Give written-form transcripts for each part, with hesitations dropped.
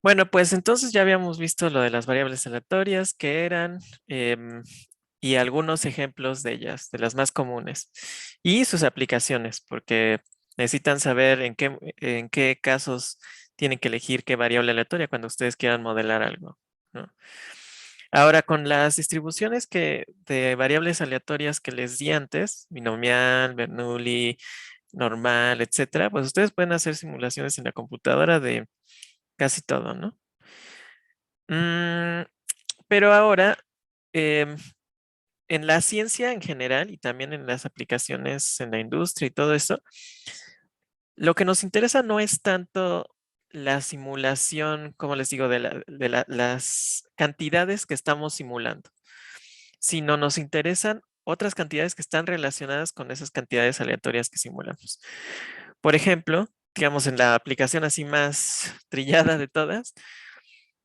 Bueno, pues entonces ya habíamos visto lo de las variables aleatorias que eran y algunos ejemplos de ellas, de las más comunes y sus aplicaciones, porque necesitan saber en qué casos tienen que elegir qué variable aleatoria cuando ustedes quieran modelar algo, ¿no? Ahora, con las distribuciones de variables aleatorias que les di antes, binomial, Bernoulli, normal, etcétera, pues ustedes pueden hacer simulaciones en la computadora de casi todo, ¿no? Mm, pero ahora, em, en la ciencia en general y también en las aplicaciones en la industria y todo eso, lo que nos interesa no es tanto la simulación, como les digo, las cantidades que estamos simulando, sino nos interesan otras cantidades que están relacionadas con esas cantidades aleatorias que simulamos. Por ejemplo, digamos en la aplicación así más trillada de todas,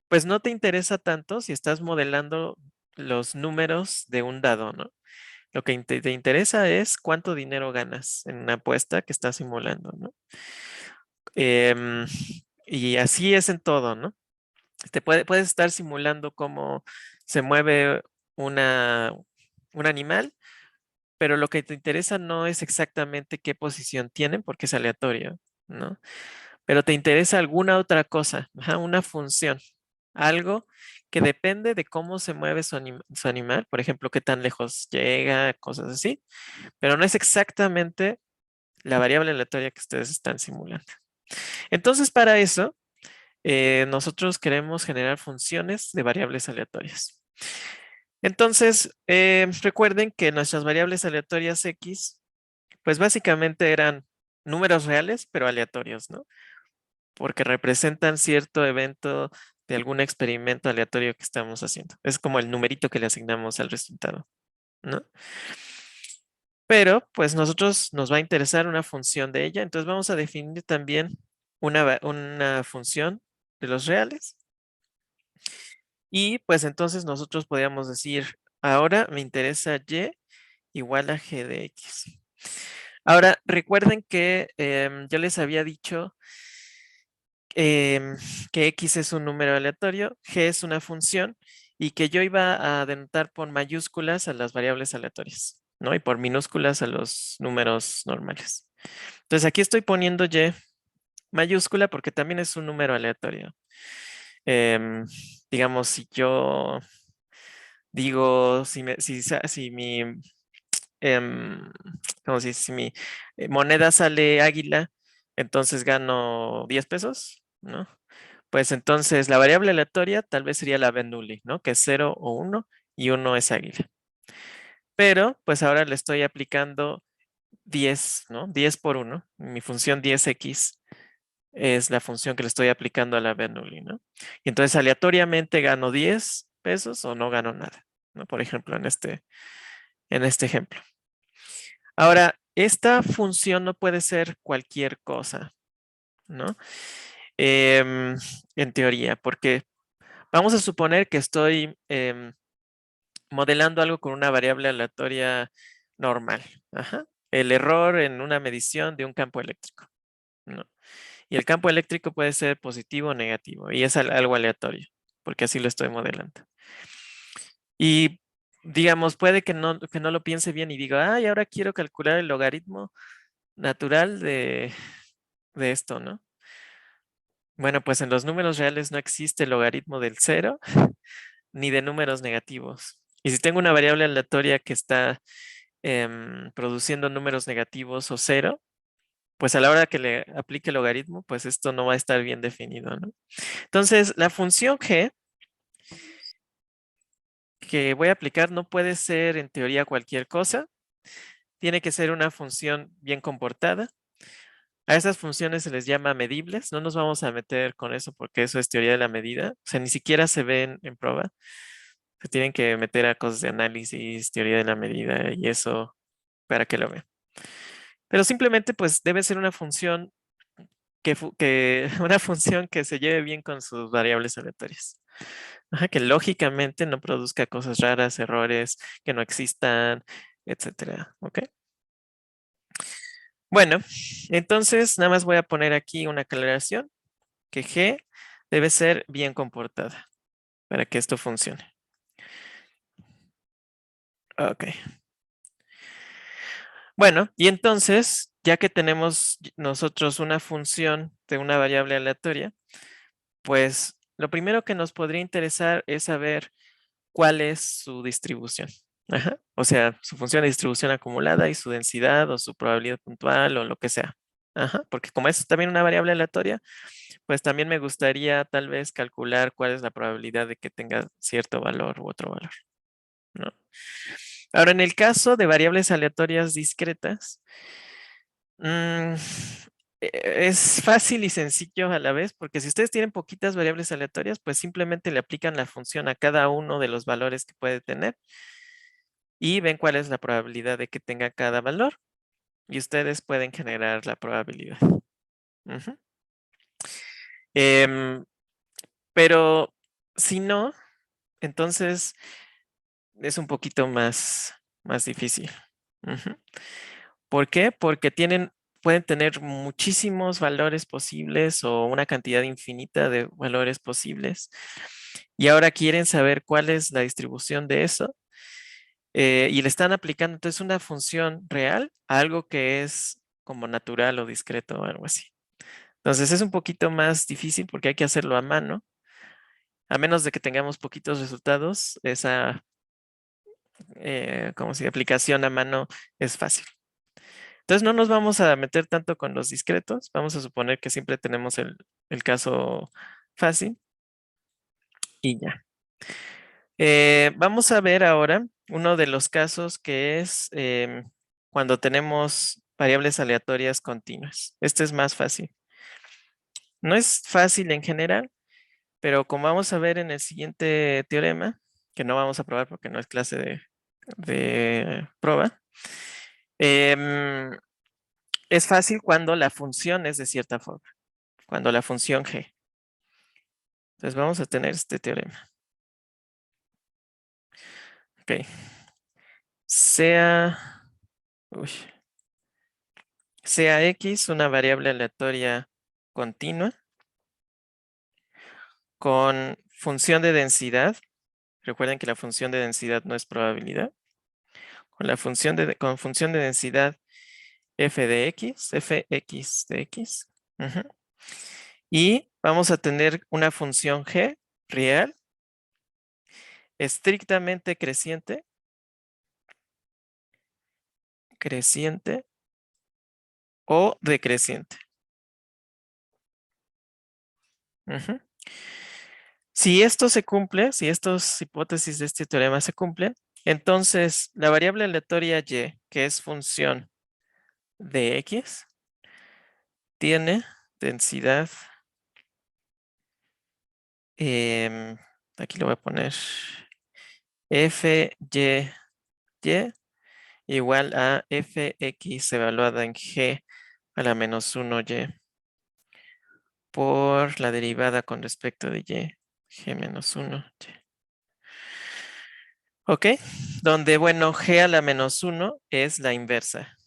pues no te interesa tanto si estás modelando los números de un dado, ¿no? Lo que te interesa es cuánto dinero ganas en una apuesta que estás simulando, ¿no? Em, y así es en todo, ¿no? Puedes estar simulando cómo se mueve una, un animal, pero lo que te interesa no es exactamente qué posición tienen, porque es aleatorio, ¿no? Pero te interesa alguna otra cosa, ajá, una función, algo que depende de cómo se mueve su animal, por ejemplo, qué tan lejos llega, cosas así, pero no es exactamente la variable aleatoria que ustedes están simulando. Entonces, para eso, nosotros queremos generar funciones de variables aleatorias. Entonces, recuerden que nuestras variables aleatorias X, pues básicamente eran números reales, pero aleatorios, ¿no? Porque representan cierto evento de algún experimento aleatorio que estamos haciendo. Es como el numerito que le asignamos al resultado, ¿no? Pero pues nosotros nos va a interesar una función de ella, entonces vamos a definir también una función de los reales y pues entonces nosotros podríamos decir, ahora me interesa y igual a g de x. Ahora recuerden que yo les había dicho que x es un número aleatorio, g es una función y que yo iba a denotar por mayúsculas a las variables aleatorias, ¿no? Y por minúsculas a los números normales. Entonces aquí estoy poniendo y mayúscula porque también es un número aleatorio. Em, digamos, si yo digo, si mi, ¿cómo se dice? Si mi moneda sale águila, entonces gano 10 pesos, ¿no? Pues entonces la variable aleatoria tal vez sería la Bernoulli, ¿no? Que es 0 o 1 y 1 es águila. Pero pues ahora le estoy aplicando 10, ¿no? 10 por 1. Mi función 10x es la función que le estoy aplicando a la Bernoulli, ¿no? Y entonces aleatoriamente gano 10 pesos o no gano nada, ¿no? Por ejemplo, en este ejemplo. Ahora, esta función no puede ser cualquier cosa, ¿no? Em, en teoría, porque vamos a suponer que estoy modelando algo con una variable aleatoria normal. Ajá. El error en una medición de un campo eléctrico, ¿no? Y el campo eléctrico puede ser positivo o negativo, y es algo aleatorio, porque así lo estoy modelando. Y digamos, puede que no lo piense bien y diga, ay, ahora quiero calcular el logaritmo natural de esto, ¿no? Bueno, pues en los números reales no existe el logaritmo del cero ni de números negativos. Y si tengo una variable aleatoria que está produciendo números negativos o cero, pues a la hora que le aplique el logaritmo, pues esto no va a estar bien definido, ¿no? Entonces, la función g que voy a aplicar no puede ser en teoría cualquier cosa, tiene que ser una función bien comportada. A esas funciones se les llama medibles, no nos vamos a meter con eso porque eso es teoría de la medida, o sea, ni siquiera se ven en prueba, se tienen que meter a cosas de análisis, teoría de la medida y eso para que lo vean. Pero simplemente pues debe ser una función una función que se lleve bien con sus variables aleatorias. Ajá, que lógicamente no produzca cosas raras, errores, que no existan, etcétera. ¿Ok? Bueno, entonces nada más voy a poner aquí una aclaración que G debe ser bien comportada para que esto funcione. Ok. Bueno, y entonces, ya que tenemos nosotros una función de una variable aleatoria, pues lo primero que nos podría interesar es saber cuál es su distribución. Ajá. O sea, su función de distribución acumulada y su densidad o su probabilidad puntual o lo que sea. Ajá. Porque como es también una variable aleatoria, pues también me gustaría tal vez calcular cuál es la probabilidad de que tenga cierto valor u otro valor, ¿no? Ahora, en el caso de variables aleatorias discretas, mm, es fácil y sencillo a la vez, porque si ustedes tienen poquitas variables aleatorias, pues simplemente le aplican la función a cada uno de los valores que puede tener y ven cuál es la probabilidad de que tenga cada valor y ustedes pueden generar la probabilidad. Ujú. Em, pero si no, entonces es un poquito más difícil. Ujú. ¿Por qué? Porque pueden tener muchísimos valores posibles o una cantidad infinita de valores posibles. Y ahora quieren saber cuál es la distribución de eso. Y le están aplicando entonces una función real a algo que es como natural o discreto o algo así. Entonces es un poquito más difícil porque hay que hacerlo a mano. A menos de que tengamos poquitos resultados, esa como si aplicación a mano es fácil. Entonces no nos vamos a meter tanto con los discretos. Vamos a suponer que siempre tenemos el caso fácil y ya. Vamos a ver ahora uno de los casos que es cuando tenemos variables aleatorias continuas. Este es más fácil. No es fácil en general, pero como vamos a ver en el siguiente teorema, que no vamos a probar porque no es clase de prueba, em, es fácil cuando la función es de cierta forma, cuando la función g. Entonces vamos a tener este teorema. Ok. Sea, uy, sea x una variable aleatoria continua con función de densidad. Recuerden que la función de densidad no es probabilidad. Con función de densidad f de x, fx de x. Ujú. Y vamos a tener una función g real, estrictamente creciente o decreciente. Ujú. Si esto se cumple, si estas hipótesis de este teorema se cumplen, entonces la variable aleatoria y, que es función de x, tiene densidad, em, aquí lo voy a poner, f y igual a fx evaluada en g a la menos 1y por la derivada con respecto de y, g menos 1y. ¿Ok? Donde, bueno, g a la menos 1 es la inversa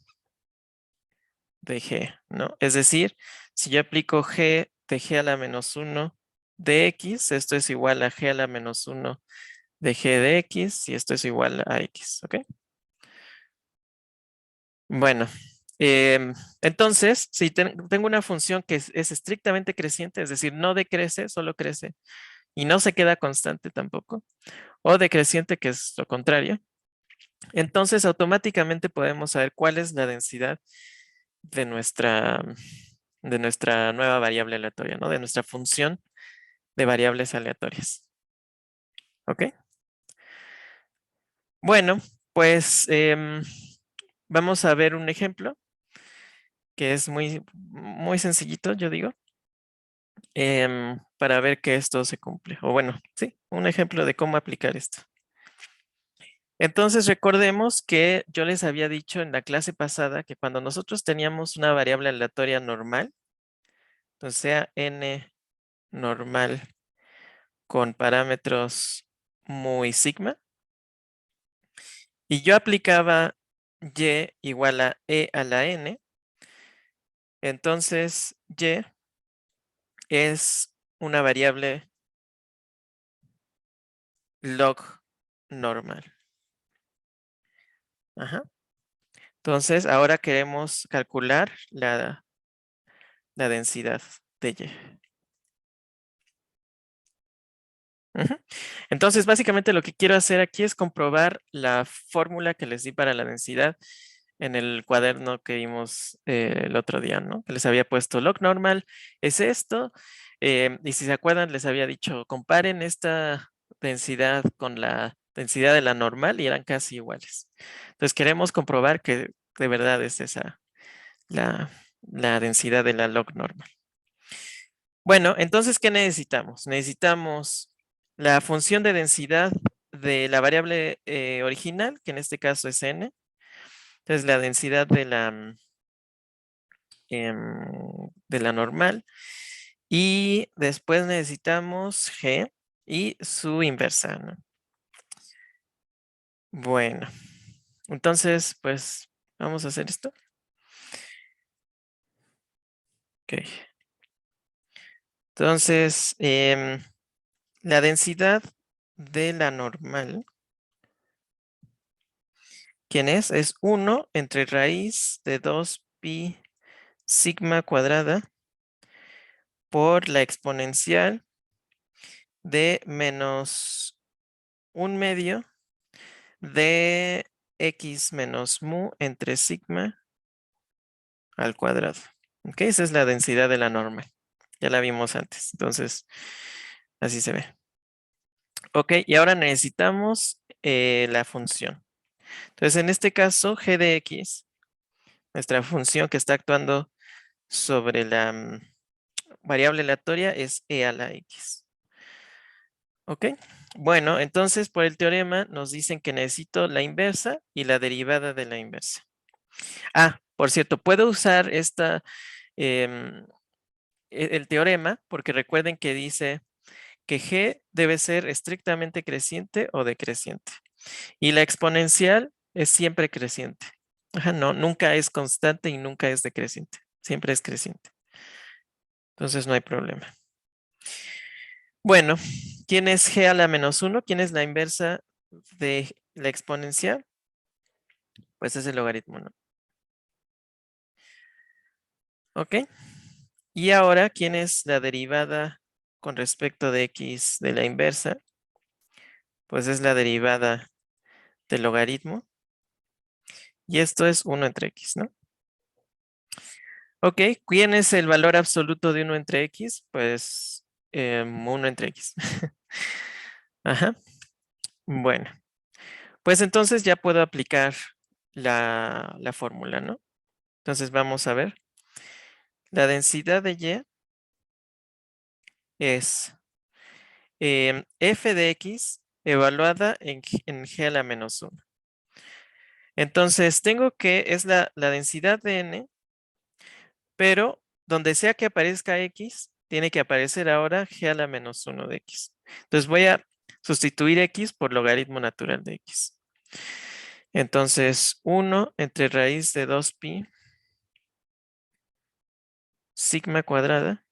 de g, ¿no? Es decir, si yo aplico g de g a la menos 1 de x, esto es igual a g a la menos 1 de g de x y esto es igual a x, ¿ok? Bueno, entonces, si tengo una función que es estrictamente creciente, es decir, no decrece, solo crece y no se queda constante tampoco, o decreciente, que es lo contrario, entonces automáticamente podemos saber cuál es la densidad de nuestra nueva variable aleatoria, ¿no? De nuestra función de variables aleatorias. ¿Ok? Bueno, pues vamos a ver un ejemplo que es muy sencillito, yo digo, para ver que esto se cumple. O bueno, sí, un ejemplo de cómo aplicar esto. Entonces recordemos que yo les había dicho en la clase pasada que cuando nosotros teníamos una variable aleatoria normal, o sea, n normal con parámetros muy sigma, y yo aplicaba y igual a e a la n, entonces y es una variable log normal. Ajá. Entonces, ahora queremos calcular la densidad de Y. Ujú. Entonces, básicamente lo que quiero hacer aquí es comprobar la fórmula que les di para la densidad en el cuaderno que vimos el otro día, ¿no? Que les había puesto log normal, es esto. Y si se acuerdan, les había dicho, comparen esta densidad con la densidad de la normal y eran casi iguales. Entonces, queremos comprobar que de verdad es esa la densidad de la log normal. Bueno, entonces, ¿qué necesitamos? Necesitamos la función de densidad de la variable original, que en este caso es n. Entonces, la densidad de la normal. Y después necesitamos g y su inversa, ¿no? Bueno, entonces, pues, vamos a hacer esto. Ok. Entonces, la densidad de la normal, ¿quién es? Es 1 entre raíz de 2pi sigma cuadrada por la exponencial de menos 1/2 de x menos mu entre sigma al cuadrado. Ok, esa es la densidad de la normal. Ya la vimos antes. Entonces, así se ve. Ok, y ahora necesitamos la función. Entonces, en este caso, g de x, nuestra función que está actuando sobre la variable aleatoria es e a la x. Ok, bueno, entonces por el teorema nos dicen que necesito la inversa y la derivada de la inversa. Ah, por cierto, puedo usar el teorema porque recuerden que dice que g debe ser estrictamente creciente o decreciente. Y la exponencial es siempre creciente. Ajá, no, nunca es constante y nunca es decreciente. Siempre es creciente. Entonces no hay problema. Bueno, ¿quién es g a la menos 1? ¿Quién es la inversa de la exponencial? Pues es el logaritmo, ¿no? Ok. Y ahora, ¿quién es la derivada con respecto de x de la inversa? Pues es la derivada del logaritmo. Y esto es 1 entre x, ¿no? Ok, ¿quién es el valor absoluto de 1 entre x? Pues 1 entre x. Ajá. Bueno, pues entonces ya puedo aplicar la fórmula, ¿no? Entonces vamos a ver. La densidad de y es f de x evaluada en g a la menos 1. Entonces tengo que es la densidad de n, pero donde sea que aparezca x, tiene que aparecer ahora g a la menos 1 de x. Entonces voy a sustituir x por logaritmo natural de x. Entonces 1 entre raíz de 2pi sigma cuadrada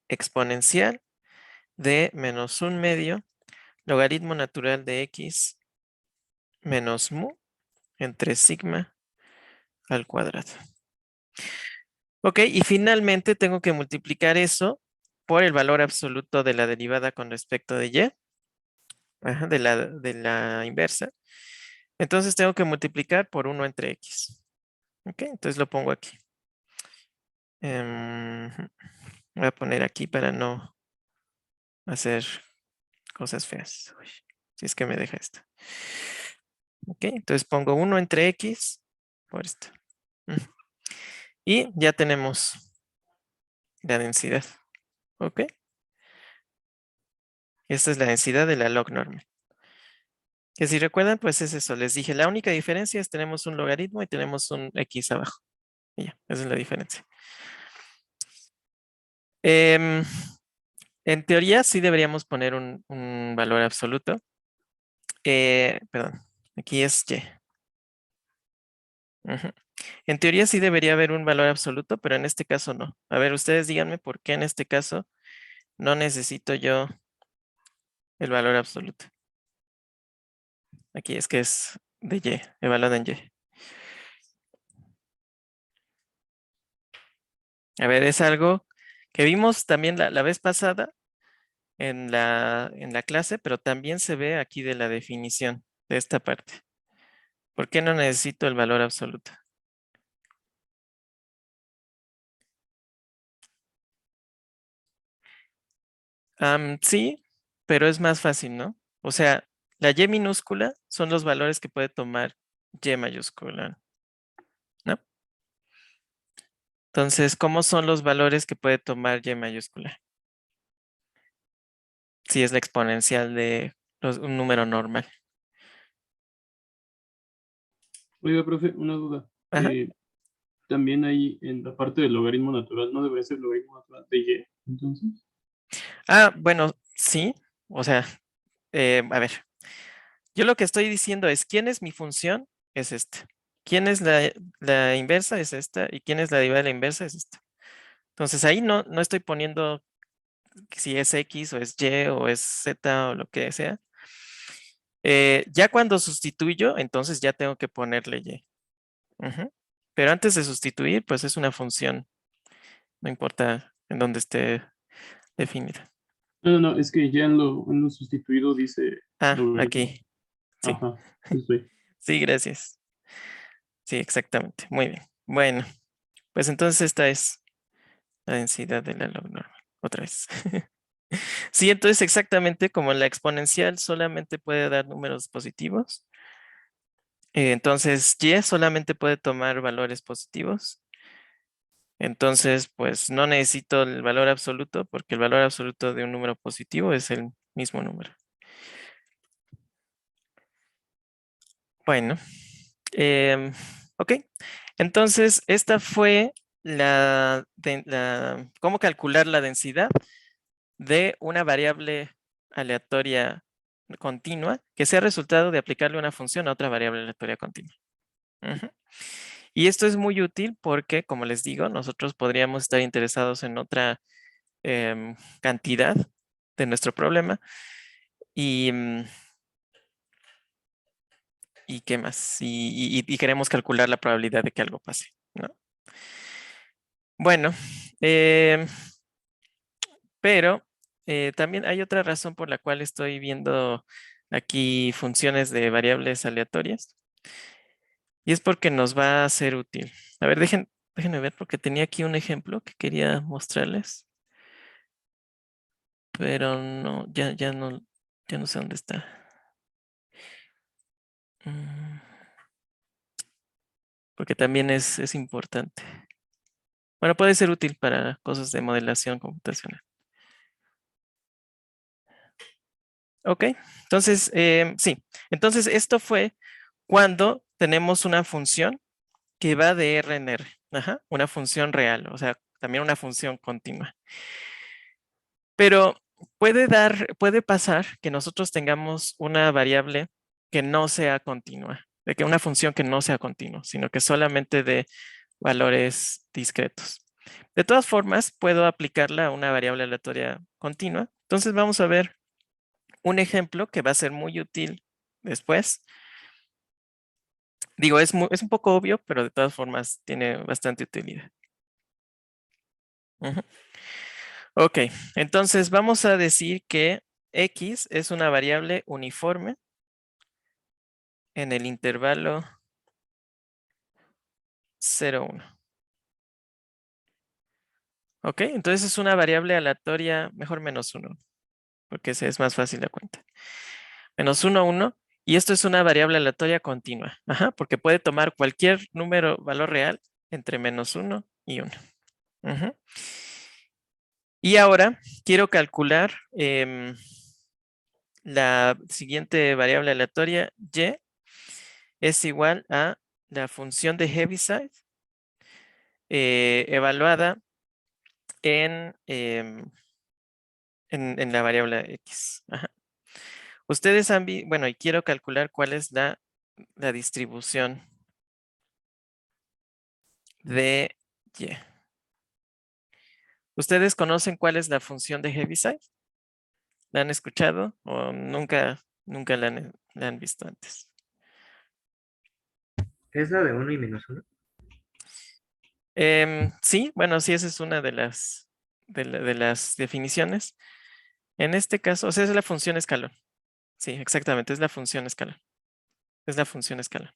exponencial de menos 1/2 logaritmo natural de x menos mu entre sigma al cuadrado. Ok, y finalmente tengo que multiplicar eso por el valor absoluto de la derivada con respecto de y, ajá, de la inversa. Entonces tengo que multiplicar por 1 entre x. Ok, entonces lo pongo aquí. Voy a poner aquí para no hacer cosas feas. Uy, si es que me deja esto. Ok, entonces pongo 1 entre x por esto. Y ya tenemos la densidad. Ok, esta es la densidad de la log normal. Que si recuerdan, pues es eso. Les dije, la única diferencia es tenemos un logaritmo y tenemos un x abajo. Y ya, esa es la diferencia. Em, en teoría sí deberíamos poner un valor absoluto. Perdón, aquí es y. Ujú. En teoría sí debería haber un valor absoluto, pero en este caso no. A ver, ustedes díganme por qué en este caso no necesito yo el valor absoluto. Aquí es que es de y, evaluado en y. A ver, es algo que vimos también la vez pasada en la clase, pero también se ve aquí de la definición de esta parte. ¿Por qué no necesito el valor absoluto? Sí, pero es más fácil, ¿no? O sea, la y minúscula son los valores que puede tomar y mayúscula, ¿no? Entonces, ¿cómo son los valores que puede tomar y mayúscula? Si es la exponencial de un número normal. Oiga, profe, una duda. Ajá. También ahí en la parte del logaritmo natural, ¿no debería ser logaritmo natural de y? Entonces, Bueno, sí. O sea, a ver, yo lo que estoy diciendo es, ¿quién es mi función? Es esta. ¿Quién es la inversa? Es esta. ¿Y quién es la derivada de la inversa? Es esta. Entonces ahí no estoy poniendo si es X o es Y o es Z o lo que sea. Ya cuando sustituyo, entonces ya tengo que ponerle Y. Ujú. Pero antes de sustituir, pues es una función. No importa en dónde esté definida. no, es que ya en lo sustituido dice logaritmo. Aquí. Sí. Ajá, eso sí. Sí, gracias. Sí, exactamente. Muy bien. Bueno, pues entonces esta es la densidad de la log normal. Otra vez. Sí, entonces exactamente como la exponencial solamente puede dar números positivos. Entonces y solamente puede tomar valores positivos. Entonces, pues no necesito el valor absoluto porque el valor absoluto de un número positivo es el mismo número. Bueno, ok. Entonces, esta fue cómo calcular la densidad de una variable aleatoria continua que sea resultado de aplicarle una función a otra variable aleatoria continua. Ujú. Y esto es muy útil porque, como les digo, nosotros podríamos estar interesados en otra cantidad de nuestro problema y, y qué más, y queremos calcular la probabilidad de que algo pase, ¿no? Bueno, pero también hay otra razón por la cual estoy viendo aquí funciones de variables aleatorias y es porque nos va a ser útil. A ver, déjenme ver porque tenía aquí un ejemplo que quería mostrarles, pero no, ya no sé dónde está. Mm, Porque también es importante. Bueno, puede ser útil para cosas de modelación computacional. Ok, entonces, sí. Entonces, esto fue cuando tenemos una función que va de R en R. Ajá, una función real, o sea, también una función continua. Pero puede pasar que nosotros tengamos una variable que no sea continua, de que una función que no sea continua, sino que solamente de valores discretos. De todas formas, puedo aplicarla a una variable aleatoria continua. Entonces vamos a ver un ejemplo que va a ser muy útil después. Digo, es un poco obvio, pero de todas formas tiene bastante utilidad. Ujú. Ok, entonces vamos a decir que X es una variable uniforme en el intervalo 0, 1. Ok, entonces es una variable aleatoria, mejor menos 1, porque ese es más fácil la cuenta. Menos 1, 1. Y esto es una variable aleatoria continua. Ajá, porque puede tomar cualquier número, valor real, entre menos 1 y 1. Ujú. Y ahora quiero calcular la siguiente variable aleatoria, y, es igual a la función de Heaviside evaluada en la variable X. Ajá. Ustedes han visto, bueno, y quiero calcular cuál es la distribución de Y. ¿Ustedes conocen cuál es la función de Heaviside? ¿La han escuchado o nunca la han visto antes? ¿Es la de uno y menos uno? Sí, bueno, sí, esa es una de las definiciones. En este caso, o sea, es la función escalón. Sí, exactamente, es la función escalón. Es la función escalón.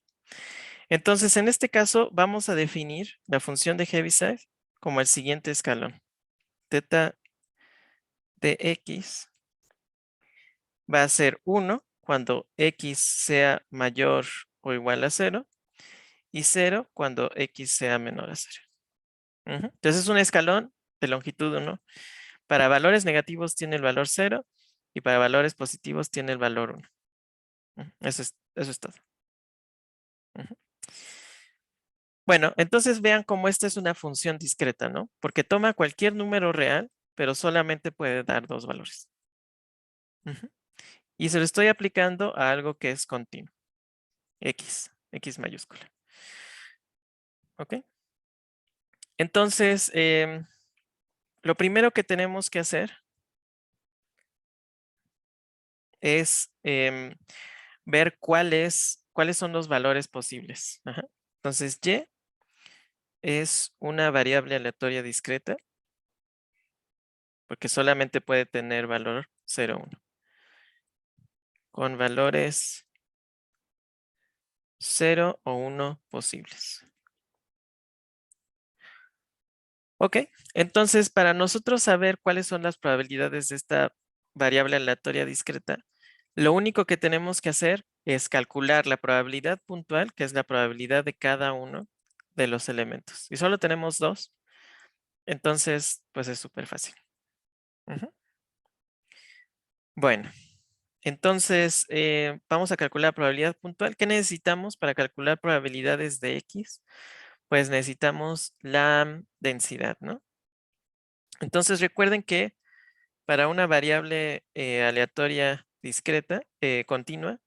Entonces, en este caso, vamos a definir la función de Heaviside como el siguiente escalón. Teta de x va a ser 1 cuando x sea mayor o igual a 0 y 0 cuando x sea menor a 0. Entonces es un escalón de longitud 1. Para valores negativos tiene el valor 0 y para valores positivos tiene el valor 1. Eso es todo. Bueno, entonces vean cómo esta es una función discreta, ¿no? Porque toma cualquier número real, pero solamente puede dar dos valores. Y se lo estoy aplicando a algo que es continuo. X mayúscula. ¿Ok? Entonces, lo primero que tenemos que hacer es ver cuáles son los valores posibles. Entonces, y es una variable aleatoria discreta porque solamente puede tener valor 0, 1. Con valores 0 o 1 posibles. Ok, entonces para nosotros saber cuáles son las probabilidades de esta variable aleatoria discreta, lo único que tenemos que hacer es calcular la probabilidad puntual, que es la probabilidad de cada uno de los elementos. Y solo tenemos dos, entonces pues es súper fácil. Bueno, entonces vamos a calcular probabilidad puntual. ¿Qué necesitamos para calcular probabilidades de X? Pues necesitamos la densidad, ¿no? Entonces recuerden que para una variable aleatoria discreta, continua,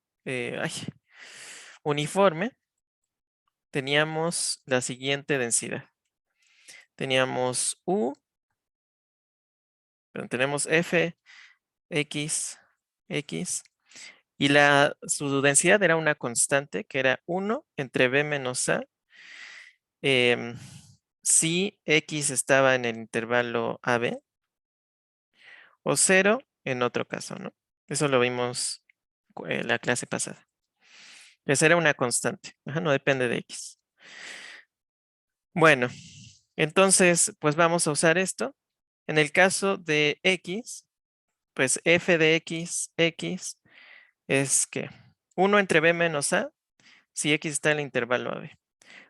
uniforme, teníamos la siguiente densidad. Teníamos tenemos f, x, x, y su densidad era una constante que era 1 entre b menos a, si x estaba en el intervalo AB, o 0 en otro caso, ¿no? Eso lo vimos la clase pasada. Esa era una constante, no depende de x. Bueno, entonces, pues vamos a usar esto. En el caso de x, pues f de x es que 1 entre b menos a, si x está en el intervalo AB.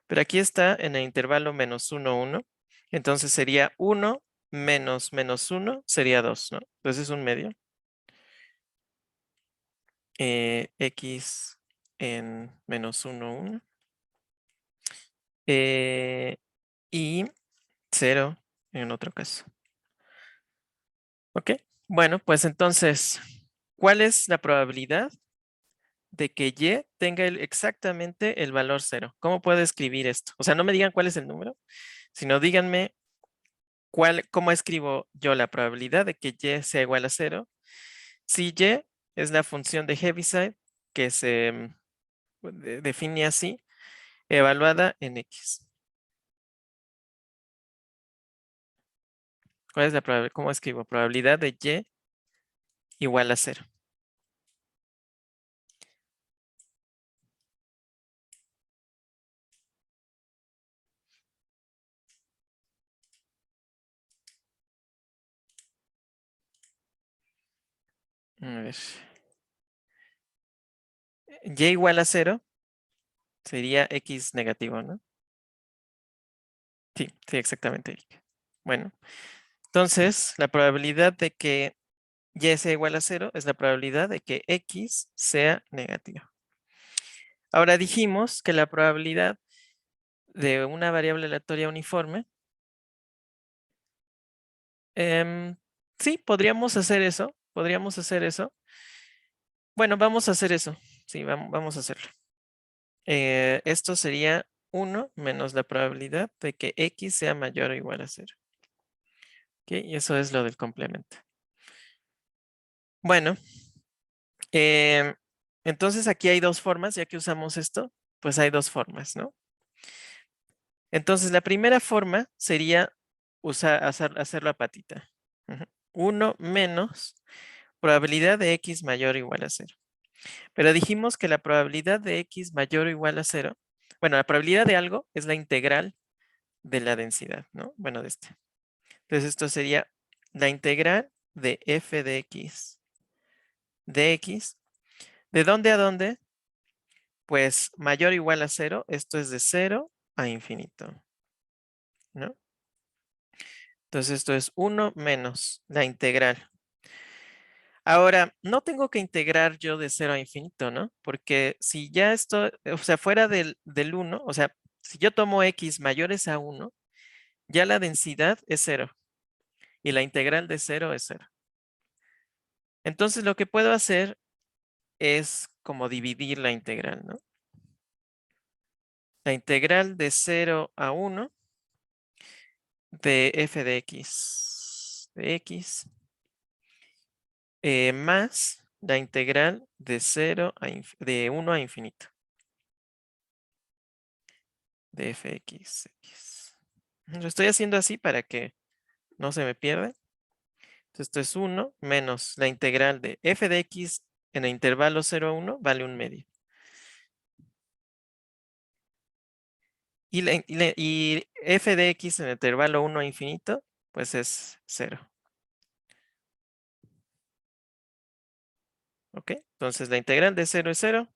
Pero aquí está en el intervalo menos 1, 1. Entonces sería 1 menos menos 1 sería 2, ¿no? Entonces es un medio. X en menos 1, 1. Y 0 en otro caso. Ok, bueno, pues entonces, ¿cuál es la probabilidad de que y tenga exactamente el valor 0? ¿Cómo puedo escribir esto? O sea, no me digan cuál es el número, sino díganme cómo escribo yo la probabilidad de que y sea igual a 0. Si y es la función de Heaviside que se define así, evaluada en x. ¿Cuál es la probabilidad? ¿Cómo escribo? Probabilidad de y igual a 0. A ver. Y igual a 0 sería x negativo, ¿no? Sí, sí, exactamente, Eric. Bueno, entonces la probabilidad de que y sea igual a 0 es la probabilidad de que x sea negativo. Ahora dijimos que la probabilidad de una variable aleatoria uniforme, sí, podríamos hacer eso, Bueno, vamos a hacer eso, sí, vamos a hacerlo. Esto sería 1 menos la probabilidad de que x sea mayor o igual a 0. ¿Ok? Y eso es lo del complemento. Bueno, entonces aquí hay dos formas, ya que usamos esto, pues hay dos formas, ¿no? Entonces la primera forma sería hacer la patita. 1 menos probabilidad de x mayor o igual a 0. Pero dijimos que la probabilidad de x mayor o igual a 0, bueno, la probabilidad de algo es la integral de la densidad, ¿no? Bueno, de este. Entonces esto sería la integral de f de x. ¿De dónde a dónde? Pues mayor o igual a 0, esto es de 0 a infinito, ¿no? Entonces esto es 1 menos la integral. Ahora, no tengo que integrar yo de 0 a infinito, ¿no? Porque si ya esto, o sea, fuera del 1, o sea, si yo tomo x mayores a 1, ya la densidad es 0 y la integral de 0 es 0. Entonces lo que puedo hacer es como dividir la integral, ¿no? La integral de 0 a 1 de f de x más la integral de 1 a infinito de fx. Lo estoy haciendo así para que no se me pierda. Entonces esto es 1 menos la integral de f de x en el intervalo 0 a 1 vale 1 medio. Y f de x en el intervalo 1 a infinito, pues es 0. ¿Ok? Entonces la integral de 0 es 0.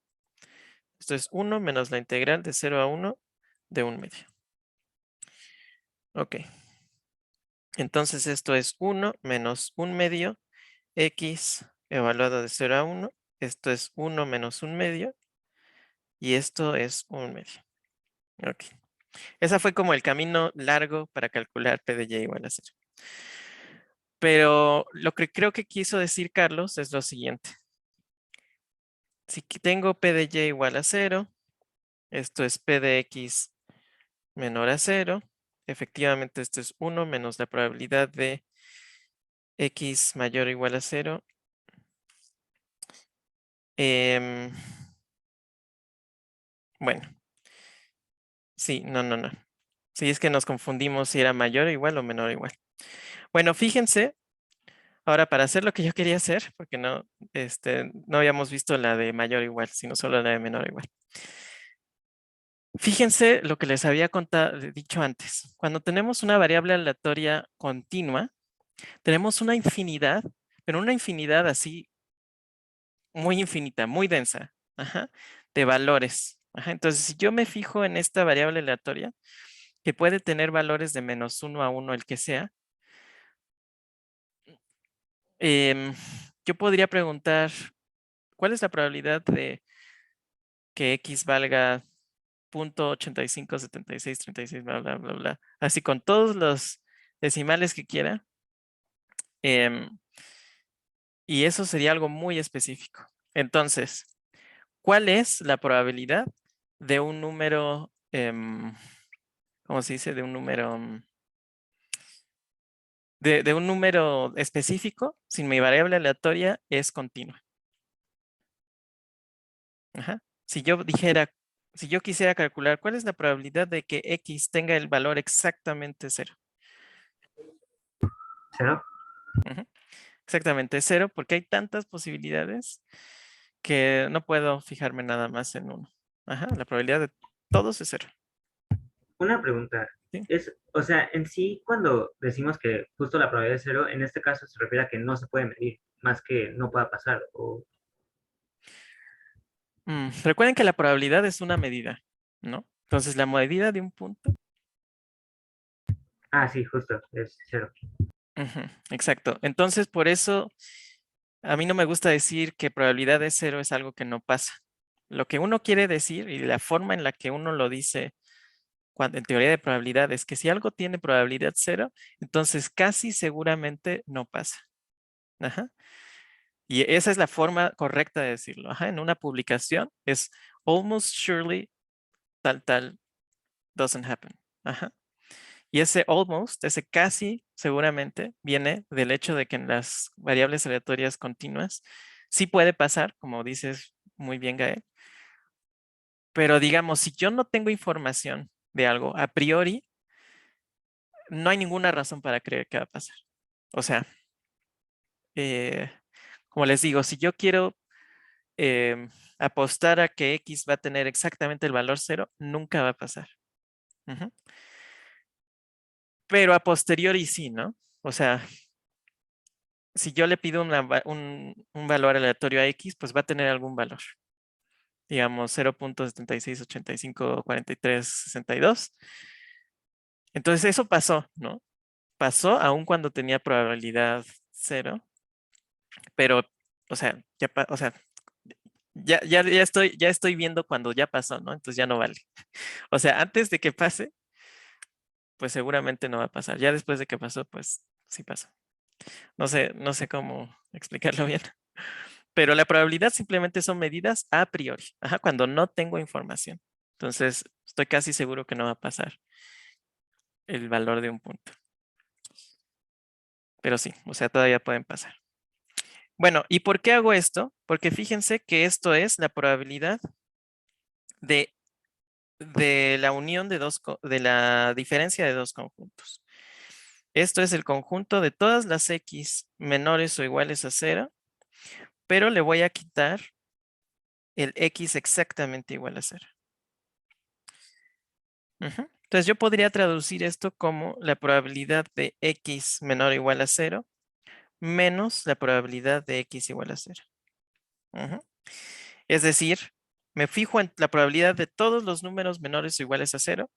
Esto es 1 menos la integral de 0 a 1 de 1 medio. Ok. Entonces esto es 1 menos 1 medio x evaluado de 0 a 1. Esto es 1 menos 1 medio. Y esto es 1 medio. Ok. Ese fue como el camino largo para calcular P de y igual a 0. Pero lo que creo que quiso decir Carlos es lo siguiente. Si tengo P de y igual a 0, esto es P de x menor a 0. Efectivamente, esto es 1 menos la probabilidad de x mayor o igual a 0. Bueno, sí, no. Sí, es que nos confundimos si era mayor o igual o menor o igual. Bueno, fíjense, ahora para hacer lo que yo quería hacer, porque no habíamos visto la de mayor o igual, sino solo la de menor o igual. Fíjense lo que les había dicho antes. Cuando tenemos una variable aleatoria continua, tenemos una infinidad, pero una infinidad así muy infinita, muy densa, de valores. Entonces, si yo me fijo en esta variable aleatoria, que puede tener valores de -1 a 1, el que sea, yo podría preguntar, ¿cuál es la probabilidad de que x valga 0.857636, bla, bla, bla, bla? Así con todos los decimales que quiera. Y eso sería algo muy específico. Entonces, ¿cuál es la probabilidad de un número, ¿cómo se dice? De un número, de un número específico, sin mi variable aleatoria, es continua. Si yo quisiera calcular cuál es la probabilidad de que x tenga el valor exactamente 0. ¿Cero? Exactamente 0, porque hay tantas posibilidades que no puedo fijarme nada más en uno. La probabilidad de todos es 0. Una pregunta. ¿Sí? O sea, en sí, cuando decimos que justo la probabilidad es 0, en este caso se refiere a que no se puede medir, más que no pueda pasar. Recuerden que la probabilidad es una medida, ¿no? Entonces, la medida de un punto. Sí, justo, es 0. Exacto. Entonces, por eso a mí no me gusta decir que probabilidad de 0 es algo que no pasa. Lo que uno quiere decir y la forma en la que uno lo dice en teoría de probabilidad es que si algo tiene probabilidad 0, entonces casi seguramente no pasa. Y esa es la forma correcta de decirlo. En una publicación es almost surely tal doesn't happen. Y ese almost, ese casi, seguramente viene del hecho de que en las variables aleatorias continuas sí puede pasar, como dices muy bien, Gael. Pero digamos, si yo no tengo información de algo a priori, no hay ninguna razón para creer que va a pasar. O sea, como les digo, si yo quiero apostar a que X va a tener exactamente el valor 0, nunca va a pasar. Ujú. Pero a posteriori sí, ¿no? O sea, si yo le pido un valor aleatorio a X, pues va a tener algún valor. Digamos 0.76854362. Entonces eso pasó, ¿no? Pasó aun cuando tenía probabilidad 0, pero, o sea, ya estoy viendo cuando ya pasó, ¿no? Entonces ya no vale. O sea, antes de que pase, pues seguramente no va a pasar. Ya después de que pasó, pues sí pasó. No sé cómo explicarlo bien. Pero la probabilidad simplemente son medidas a priori, cuando no tengo información. Entonces, estoy casi seguro que no va a pasar el valor de un punto. Pero sí, o sea, todavía pueden pasar. Bueno, ¿y por qué hago esto? Porque fíjense que esto es la probabilidad de la unión de la diferencia de dos conjuntos. Esto es el conjunto de todas las X menores o iguales a 0, pero le voy a quitar el X exactamente igual a 0. Entonces yo podría traducir esto como la probabilidad de X menor o igual a 0 menos la probabilidad de X igual a 0. Es decir, me fijo en la probabilidad de todos los números menores o iguales a 0,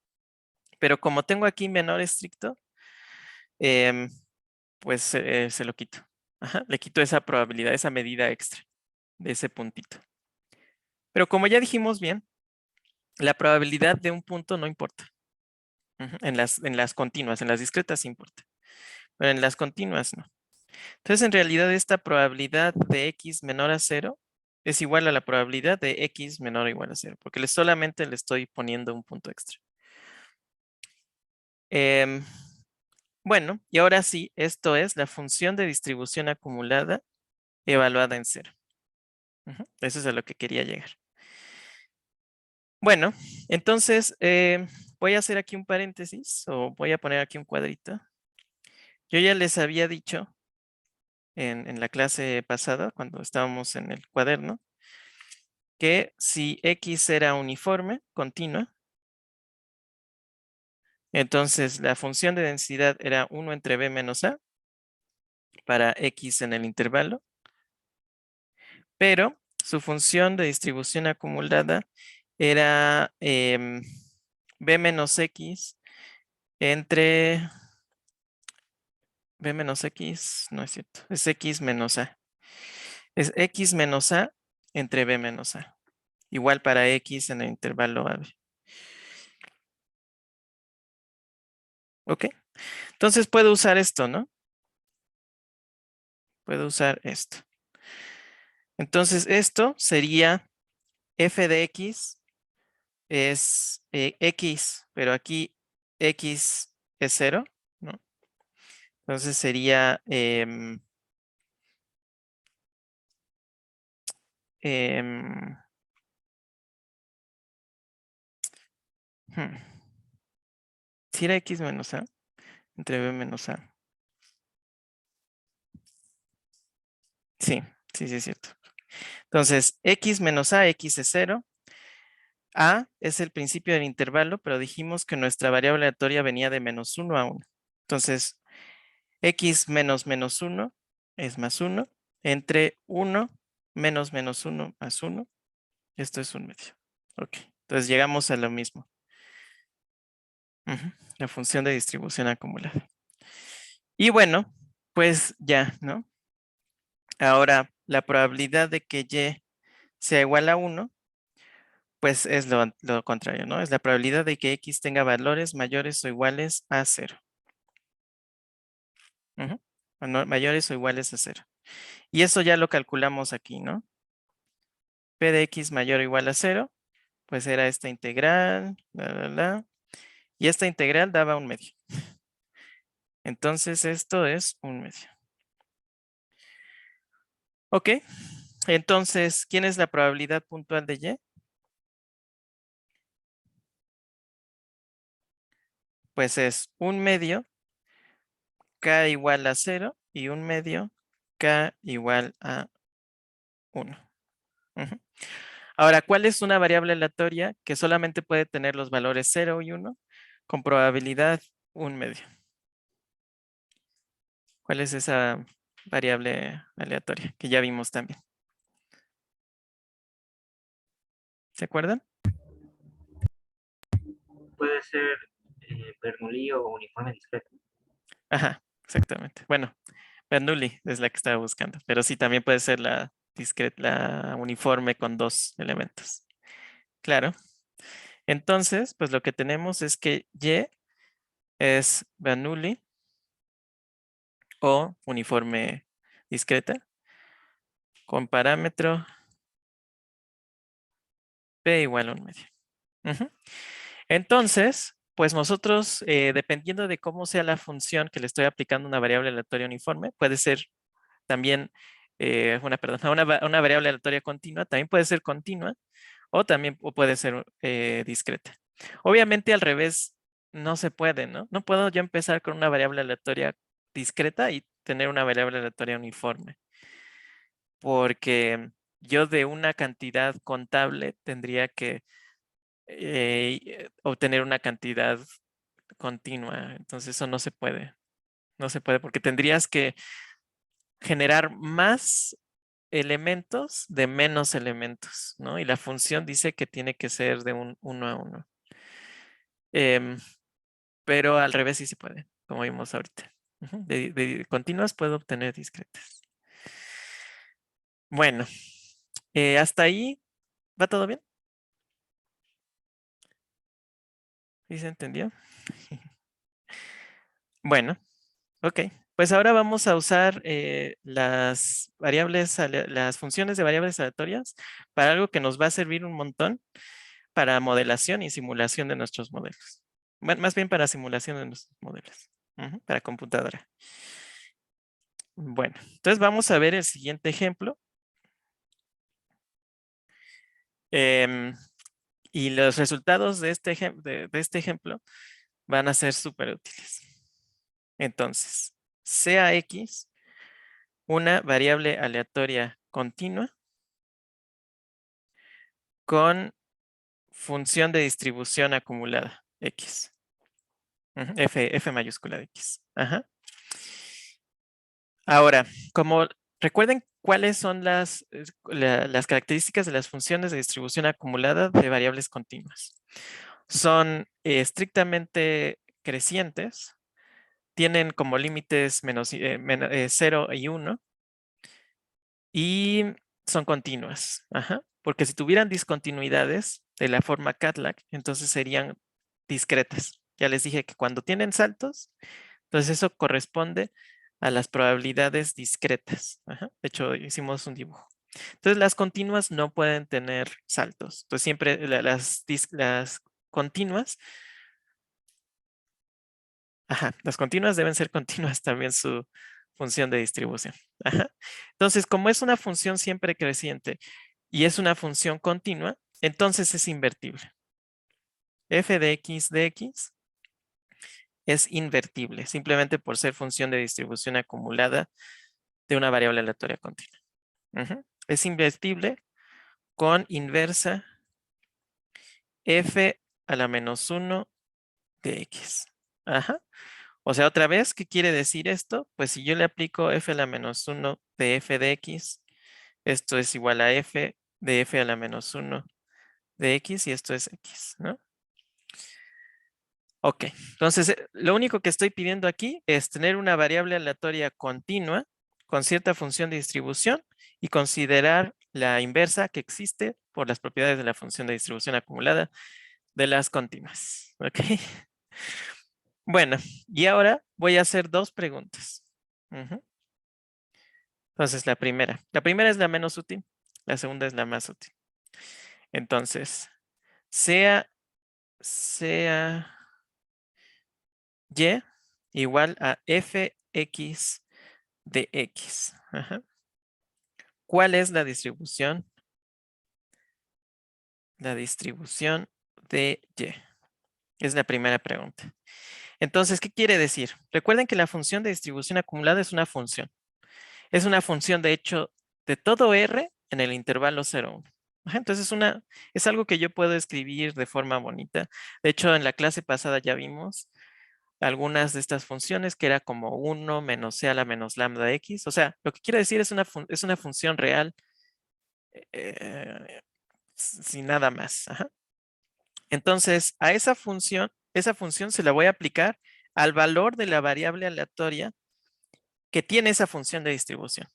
pero como tengo aquí menor estricto, em, pues se lo quito. Le quito esa probabilidad, esa medida extra de ese puntito. Pero como ya dijimos bien, la probabilidad de un punto no importa. En las continuas, en las discretas sí importa, pero en las continuas no. Entonces, en realidad, esta probabilidad de X menor a 0 es igual a la probabilidad de X menor o igual a 0, porque solamente le estoy poniendo un punto extra. Em, bueno, y ahora sí, esto es la función de distribución acumulada evaluada en 0. Eso es a lo que quería llegar. Bueno, entonces voy a hacer aquí un paréntesis o voy a poner aquí un cuadrito. Yo ya les había dicho en la clase pasada, cuando estábamos en el cuaderno, que si X era uniforme, continua, entonces la función de densidad era 1 entre B menos A para X en el intervalo, pero su función de distribución acumulada era B menos X entre B menos X, no es cierto, es X menos A. Es X menos A entre B menos A. Igual para X en el intervalo AB. ¿Ok? Entonces puedo usar esto, ¿no? Puedo usar esto. Entonces esto sería f de x es x, pero aquí x es 0, ¿no? Entonces sería em, hmm, si era x menos a entre b menos a. Sí, sí, sí es cierto. Entonces, x menos a, x es 0. A es el principio del intervalo, pero dijimos que nuestra variable aleatoria venía de menos 1 a 1. Entonces, x menos menos 1 es más 1, entre 1 menos menos 1 más 1. Esto es un medio. Ok, entonces llegamos a lo mismo. La función de distribución acumulada. Y bueno, pues ya, ¿no? Ahora, la probabilidad de que y sea igual a 1, pues es lo contrario, ¿no? Es la probabilidad de que x tenga valores mayores o iguales a 0. Mayores o iguales a 0. Y eso ya lo calculamos aquí, ¿no? P de x mayor o igual a 0, pues era esta integral, y esta integral daba un medio. Entonces esto es 1/2. Ok. Entonces, ¿quién es la probabilidad puntual de Y? Pues es 1/2 K igual a 0 y 1/2 K igual a 1. Ujú. Ahora, ¿cuál es una variable aleatoria que solamente puede tener los valores 0 y 1 con probabilidad 1/2? ¿Cuál es esa variable aleatoria que ya vimos también? ¿Se acuerdan? Puede ser Bernoulli o uniforme discreto. Ajá, exactamente. Bueno, Bernoulli es la que estaba buscando, pero sí también puede ser la discreta, la uniforme con 2 elementos. Claro. Entonces, pues lo que tenemos es que Y es Bernoulli o uniforme discreta con parámetro P igual a 1/2. Ujú. Entonces, pues nosotros, dependiendo de cómo sea la función que le estoy aplicando una variable aleatoria uniforme, puede ser también perdón, una variable aleatoria continua, también puede ser continua o también puede ser discreta. Obviamente al revés no se puede, ¿no? No puedo yo empezar con una variable aleatoria discreta y tener una variable aleatoria uniforme, porque yo de una cantidad contable tendría que obtener una cantidad continua. Entonces eso no se puede. No se puede porque tendrías que generar más elementos de menos elementos, ¿no? Y la función dice que tiene que ser de un 1 a 1. Pero al revés sí se puede, como vimos ahorita. De continuas puedo obtener discretas. Bueno, hasta ahí, ¿va todo bien? ¿Sí se entendió? Bueno, ok. Pues ahora vamos a usar las variables, las funciones de variables aleatorias para algo que nos va a servir un montón para modelación y simulación de nuestros modelos. Más bien para simulación de nuestros modelos, para computadora. Bueno, entonces vamos a ver el siguiente ejemplo. Em, y los resultados de este, de este ejemplo van a ser súper útiles. Entonces, sea X una variable aleatoria continua con función de distribución acumulada X. F mayúscula de X. Ajá. Ahora, como recuerden cuáles son las características de las funciones de distribución acumulada de variables continuas. Son estrictamente crecientes, tienen como límites 0 y 1 y son continuas. Ajá. Porque si tuvieran discontinuidades de la forma Catlak, entonces serían discretas. Ya les dije que cuando tienen saltos, entonces eso corresponde a las probabilidades discretas. Ajá. De hecho, hicimos un dibujo. Entonces las continuas no pueden tener saltos. Entonces siempre las continuas, las continuas deben ser continuas también su función de distribución. Ajá. Entonces, como es una función siempre creciente y es una función continua, entonces es invertible. F de x es invertible, simplemente por ser función de distribución acumulada de una variable aleatoria continua. Es invertible con inversa f a la menos 1 de x. Ajá. O sea, otra vez, ¿qué quiere decir esto? Pues si yo le aplico f a la menos 1 de f de x, esto es igual a f de f a la menos 1 de x y esto es x, ¿no? Ok, entonces lo único que estoy pidiendo aquí es tener una variable aleatoria continua con cierta función de distribución y considerar la inversa que existe por las propiedades de la función de distribución acumulada de las continuas. Ok. Bueno, y ahora voy a hacer dos preguntas. Entonces, la primera es la menos útil, la segunda es la más útil. Entonces, sea y igual a fx de x. Ajá. ¿Cuál es la distribución? La distribución de y. Es la primera pregunta. Entonces, ¿qué quiere decir? Recuerden que la función de distribución acumulada es una función. Es una función, de hecho, de todo R en el intervalo 0, 1. Entonces, es algo que yo puedo escribir de forma bonita. De hecho, en la clase pasada ya vimos algunas de estas funciones que era como 1 menos c a la menos lambda x. O sea, lo que quiere decir es una función real sin nada más. Ajá. Entonces, a esa función se la voy a aplicar al valor de la variable aleatoria que tiene esa función de distribución.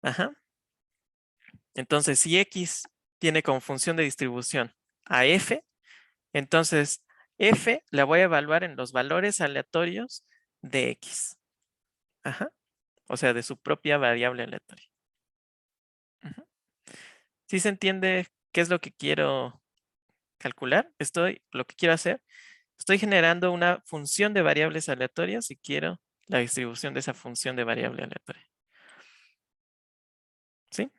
Ajá. Entonces, si x tiene como función de distribución a f, entonces f la voy a evaluar en los valores aleatorios de x. Ajá. O sea, de su propia variable aleatoria. Ajá. ¿Sí se entiende qué es lo que quiero calcular? Lo que quiero hacer, estoy generando una función de variables aleatorias y quiero la distribución de esa función de variable aleatoria. ¿Sí?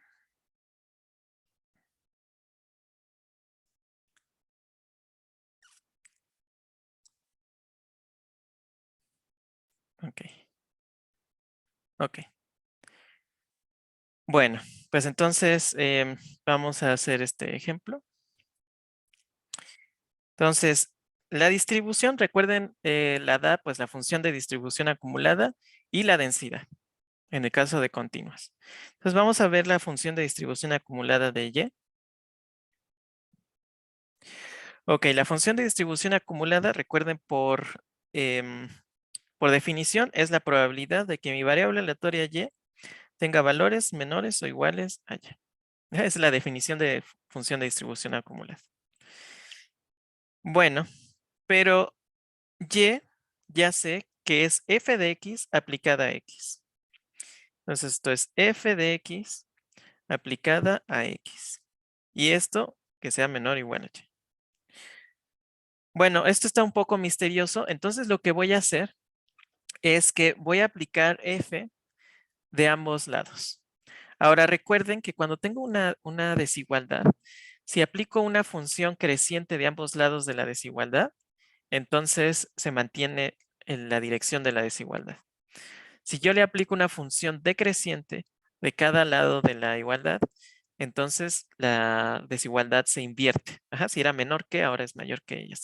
Ok. Ok. Bueno, pues entonces vamos a hacer este ejemplo. Entonces, la distribución, recuerden, la da pues la función de distribución acumulada y la densidad, en el caso de continuas. Entonces vamos a ver la función de distribución acumulada de y. Ok, la función de distribución acumulada, recuerden por definición, es la probabilidad de que mi variable aleatoria y tenga valores menores o iguales a y. Es la definición de función de distribución acumulada. Bueno, pero y ya sé que es f de x aplicada a x. Entonces esto es f de x aplicada a x. Y esto que sea menor o igual a y. Bueno, esto está un poco misterioso. Entonces lo que voy a hacer es que voy a aplicar f de ambos lados. Ahora recuerden que cuando tengo una desigualdad, si aplico una función creciente de ambos lados de la desigualdad, entonces se mantiene en la dirección de la desigualdad. Si yo le aplico una función decreciente de cada lado de la igualdad, entonces la desigualdad se invierte. Ajá, si era menor que, ahora es mayor que ella.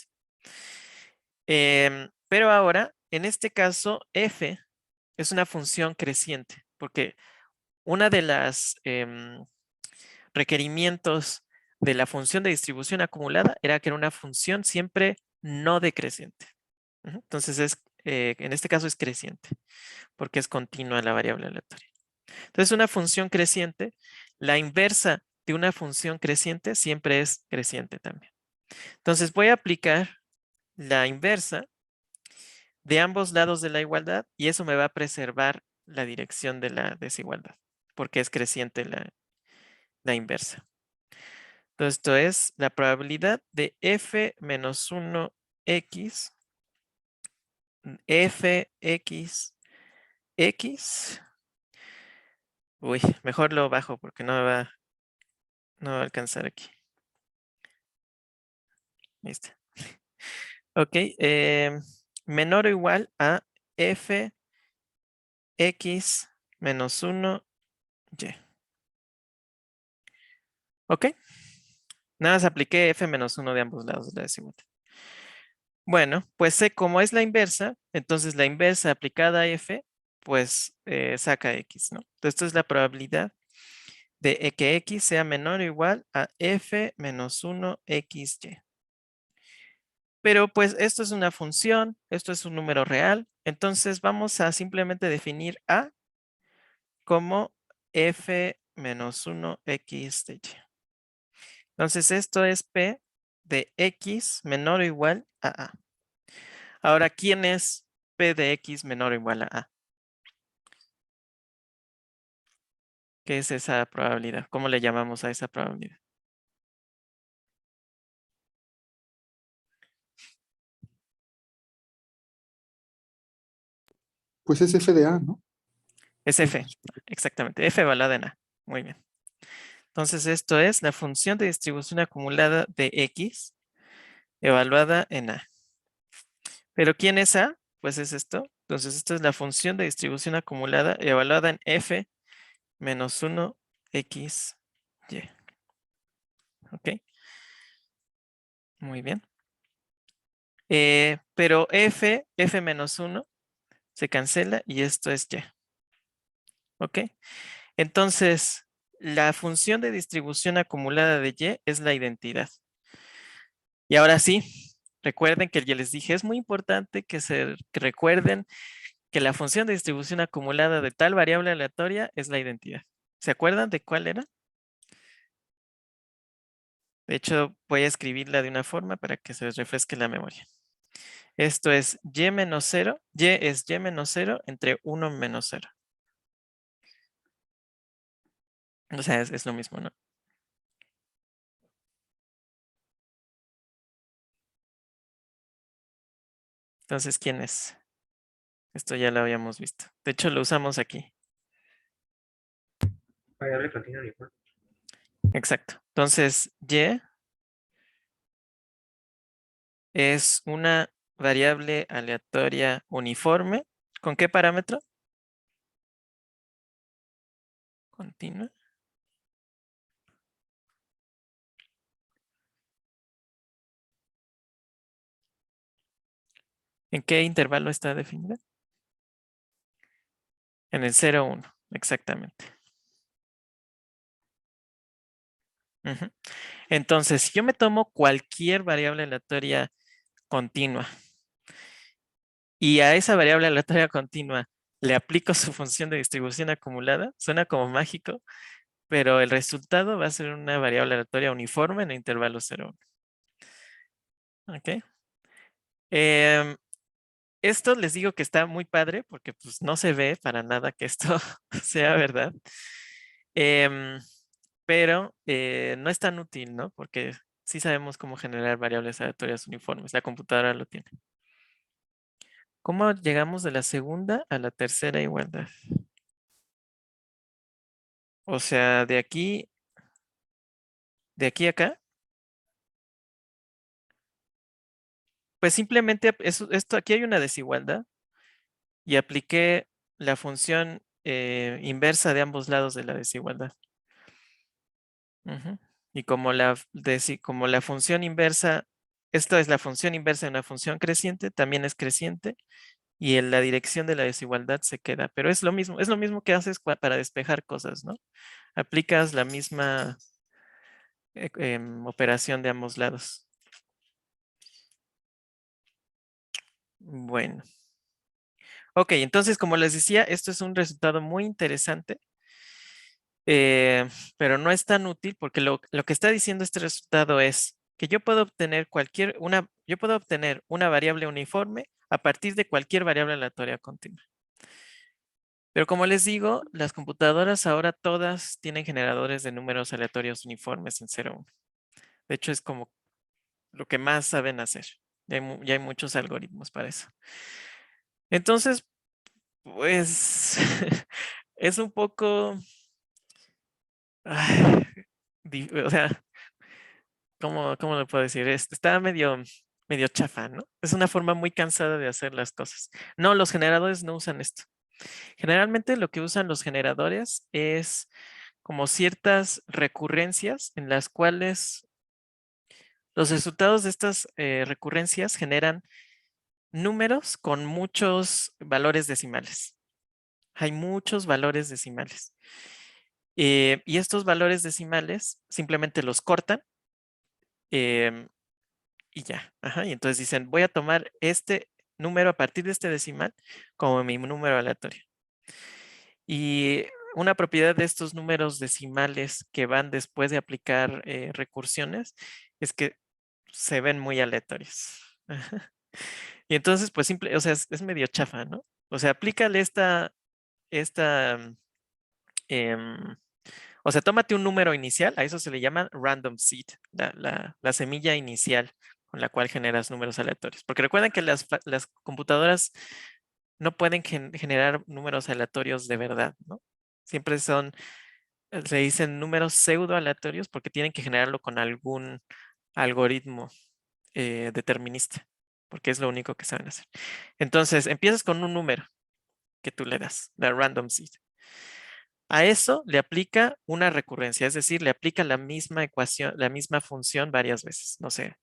Pero ahora, en este caso, f es una función creciente, porque una de las requerimientos de la función de distribución acumulada era que era una función siempre no decreciente. Entonces, en este caso es creciente, porque es continua la variable aleatoria. Entonces, una función creciente, la inversa de una función creciente siempre es creciente también. Entonces, voy a aplicar la inversa de ambos lados de la igualdad y eso me va a preservar la dirección de la desigualdad, porque es creciente la inversa. Entonces, esto es la probabilidad de f menos 1x, fx, x. Uy, mejor lo bajo porque no va a alcanzar aquí. Listo. Ok, menor o igual a f x menos 1 y. Ok, nada más apliqué f menos 1 de ambos lados de la desigualdad. Bueno, pues sé cómo es la inversa, entonces la inversa aplicada a f, pues saca x, ¿no? Entonces, esto es la probabilidad de que x sea menor o igual a f menos 1 xy. Pero pues esto es una función, esto es un número real, entonces vamos a simplemente definir a como f menos 1 x de y. Entonces esto es p de x menor o igual a a. Ahora, ¿quién es p de x menor o igual a a? ¿Qué es esa probabilidad? ¿Cómo le llamamos a esa probabilidad? Pues es f de a, ¿no? Es f, exactamente. F evaluada en a. Muy bien. Entonces, esto es la función de distribución acumulada de x evaluada en a. ¿Pero quién es a? Pues es esto. Entonces, esto es la función de distribución acumulada evaluada en f menos 1 x, y. ¿Ok? Muy bien. Pero f menos 1 se cancela y esto es y. ¿Ok? Entonces, la función de distribución acumulada de y es la identidad. Y ahora sí, recuerden que ya les dije, es muy importante que recuerden que la función de distribución acumulada de tal variable aleatoria es la identidad. ¿Se acuerdan de cuál era? De hecho, voy a escribirla de una forma para que se les refresque la memoria. Esto es y menos 0, y es y menos 0 entre 1 menos 0. O sea, es lo mismo, ¿no? Entonces, ¿quién es? Esto ya lo habíamos visto. De hecho, lo usamos aquí. Variable continua uniforme. Exacto. Entonces, y es una variable aleatoria uniforme. ¿Con qué parámetro? Continua. ¿En qué intervalo está definida? En el 0, 1, exactamente. Ujú. Entonces, si yo me tomo cualquier variable aleatoria continua y a esa variable aleatoria continua le aplico su función de distribución acumulada, suena como mágico, pero el resultado va a ser una variable aleatoria uniforme en el intervalo 0, 1. ¿Ok? Esto les digo que está muy padre porque pues no se ve para nada que esto sea verdad. Em, pero no es tan útil, ¿no? Porque sí sabemos cómo generar variables aleatorias uniformes. La computadora lo tiene. ¿Cómo llegamos de la segunda a la tercera igualdad? O sea, de aquí a acá, pues simplemente esto aquí hay una desigualdad y apliqué la función inversa de ambos lados de la desigualdad. Ujú. Y como la función inversa, esto es la función inversa de una función creciente, también es creciente y en la dirección de la desigualdad se queda. Pero es lo mismo que haces para despejar cosas, ¿no? Aplicas la misma operación de ambos lados. Bueno. Ok, entonces como les decía, esto es un resultado muy interesante, pero no es tan útil porque lo que está diciendo este resultado es que yo puedo obtener una variable uniforme a partir de cualquier variable aleatoria continua. Pero como les digo, las computadoras ahora todas tienen generadores de números aleatorios uniformes en 0, 1. De hecho, es como lo que más saben hacer. Ya hay muchos algoritmos para eso. Entonces, pues, es un poco, ay, o sea, ¿cómo le puedo decir? Está medio chafa, ¿no? Es una forma muy cansada de hacer las cosas. No, los generadores no usan esto. Generalmente lo que usan los generadores es como ciertas recurrencias en las cuales los resultados de estas recurrencias generan números con muchos valores decimales. Hay muchos valores decimales. Y estos valores decimales simplemente los cortan em, y ya. Ajá, y entonces dicen, voy a tomar este número a partir de este decimal como mi número aleatorio. Y una propiedad de estos números decimales que van después de aplicar recursiones es que se ven muy aleatorios. Ajá. Y entonces, pues simple, o sea, es medio chafa, ¿no? O sea, aplícale esta, em, o sea, tómate un número inicial, a eso se le llama random seed, la semilla inicial con la cual generas números aleatorios. Porque recuerden que las computadoras no pueden generar números aleatorios de verdad, ¿no? Siempre se dicen números pseudo aleatorios porque tienen que generarlo con algún algoritmo determinista, porque es lo único que saben hacer. Entonces, empiezas con un número que tú le das, la random seed. A eso le aplica una recurrencia, es decir, le aplica la misma ecuación, la misma función varias veces. No sé,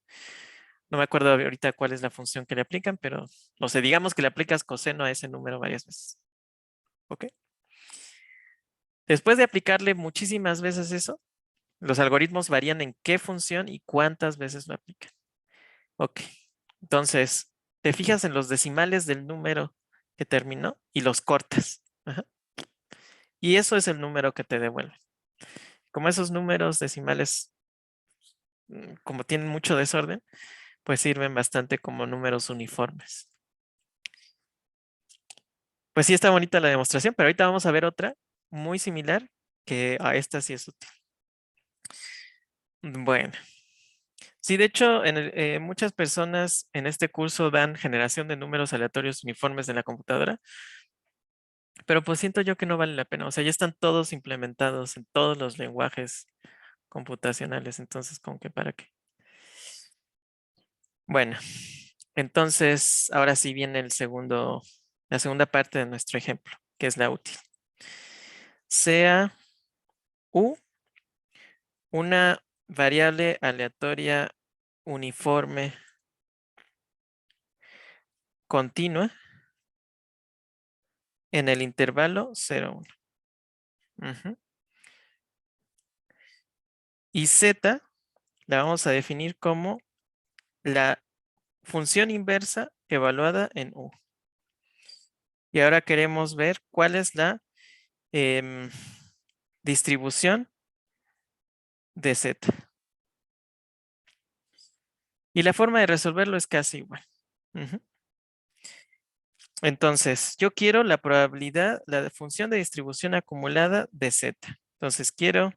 no me acuerdo ahorita cuál es la función que le aplican, pero no sé, digamos que le aplicas coseno a ese número varias veces. ¿Ok? Después de aplicarle muchísimas veces eso, los algoritmos varían en qué función y cuántas veces lo aplican. Ok. Entonces, te fijas en los decimales del número que terminó y los cortas. Ajá. Y eso es el número que te devuelve. Como esos números decimales, como tienen mucho desorden, pues sirven bastante como números uniformes. Pues sí está bonita la demostración, pero ahorita vamos a ver otra muy similar que a esta sí es útil. Bueno, sí, de hecho, muchas personas en este curso dan generación de números aleatorios uniformes en la computadora, pero pues siento yo que no vale la pena. O sea, ya están todos implementados en todos los lenguajes computacionales, entonces, ¿con qué para qué? Bueno, entonces, ahora sí viene la segunda parte de nuestro ejemplo, que es la útil. Sea U una variable aleatoria uniforme continua en el intervalo 0, 1. Ujú. Y Z la vamos a definir como la función inversa evaluada en U. Y ahora queremos ver cuál es la distribución de Z. Y la forma de resolverlo es casi igual. Ujú. Entonces, yo quiero la probabilidad, la función de distribución acumulada de Z. Entonces, quiero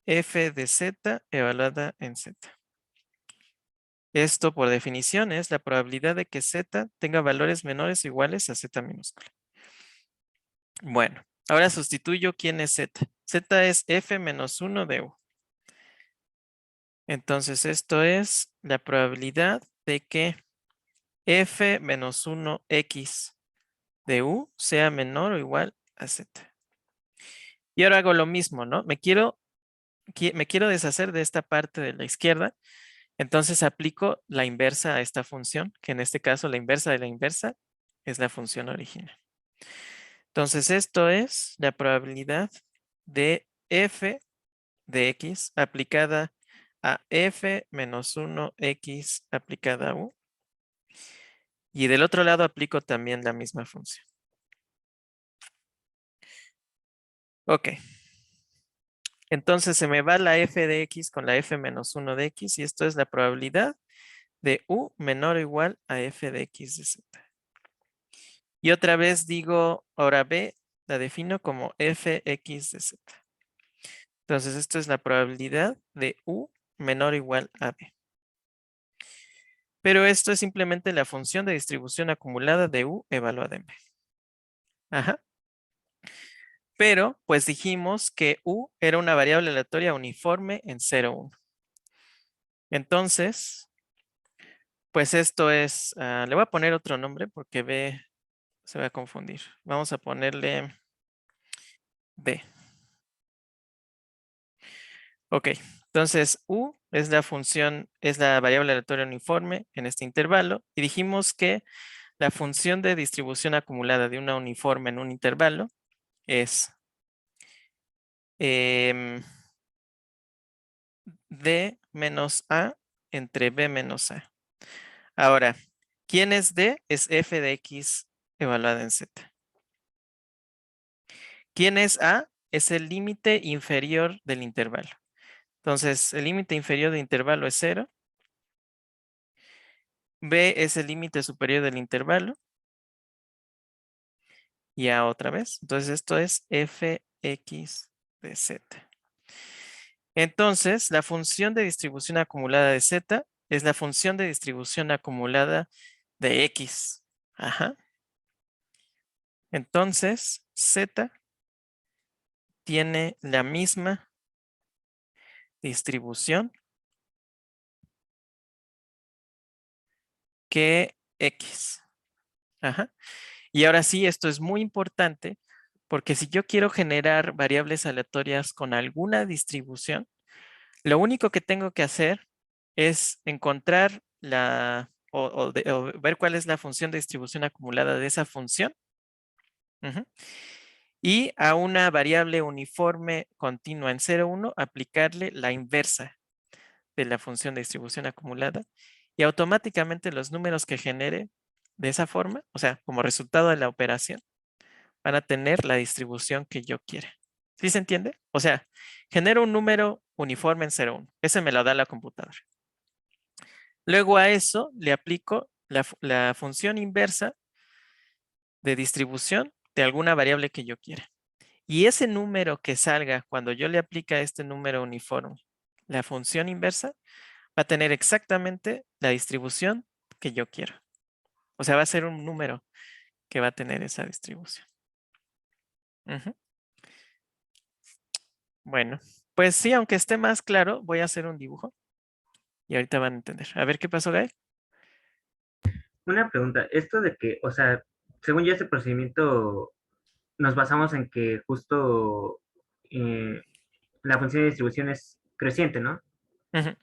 f de Z evaluada en Z. Esto, por definición, es la probabilidad de que Z tenga valores menores o iguales a Z minúscula. Bueno, ahora sustituyo quién es Z. Z es f menos 1 de U. Entonces, esto es la probabilidad de que f menos 1x de U sea menor o igual a Z. Y ahora hago lo mismo, ¿no? Me quiero deshacer de esta parte de la izquierda. Entonces aplico la inversa a esta función, que en este caso la inversa de la inversa es la función original. Entonces esto es la probabilidad de f de x aplicada a f menos 1x aplicada a u. Y del otro lado aplico también la misma función. Ok. Entonces se me va la f de x con la f menos 1 de x y esto es la probabilidad de u menor o igual a f de x de z. Y otra vez digo, ahora b la defino como fx de z. Entonces esto es la probabilidad de u menor o igual a b. Pero esto es simplemente la función de distribución acumulada de u evaluada en b. Ajá. Pero pues dijimos que u era una variable aleatoria uniforme en 0, 1. Entonces, pues esto es, le voy a poner otro nombre porque b se va a confundir. Vamos a ponerle b. Ok, entonces U es la función, es la variable aleatoria uniforme en este intervalo y dijimos que la función de distribución acumulada de una uniforme en un intervalo es D menos A entre B menos A. Ahora, ¿quién es D? Es f de x evaluada en z. ¿Quién es A? Es el límite inferior del intervalo. Entonces, el límite inferior del intervalo es 0. B es el límite superior del intervalo. Y A otra vez. Entonces, esto es fx de z. Entonces, la función de distribución acumulada de z es la función de distribución acumulada de x. Ajá. Entonces, Z tiene la misma distribución que X. Ajá. Y ahora sí, esto es muy importante porque si yo quiero generar variables aleatorias con alguna distribución, lo único que tengo que hacer es encontrar o ver cuál es la función de distribución acumulada de esa función. Ujú. Y a una variable uniforme continua en 0, 1, aplicarle la inversa de la función de distribución acumulada y automáticamente los números que genere de esa forma, o sea, como resultado de la operación, van a tener la distribución que yo quiera. ¿Sí se entiende? O sea, genero un número uniforme en 0, 1. Ese me lo da la computadora. Luego a eso le aplico la función inversa de distribución de alguna variable que yo quiera. Y ese número que salga cuando yo le aplique a este número uniforme la función inversa va a tener exactamente la distribución que yo quiero. O sea, va a ser un número que va a tener esa distribución. Ujú. Bueno, pues sí, aunque esté más claro, voy a hacer un dibujo y ahorita van a entender. A ver qué pasó, Gael. Una pregunta, esto de que, o sea, según yo este procedimiento nos basamos en que justo la función de distribución es creciente, ¿no? Ujú.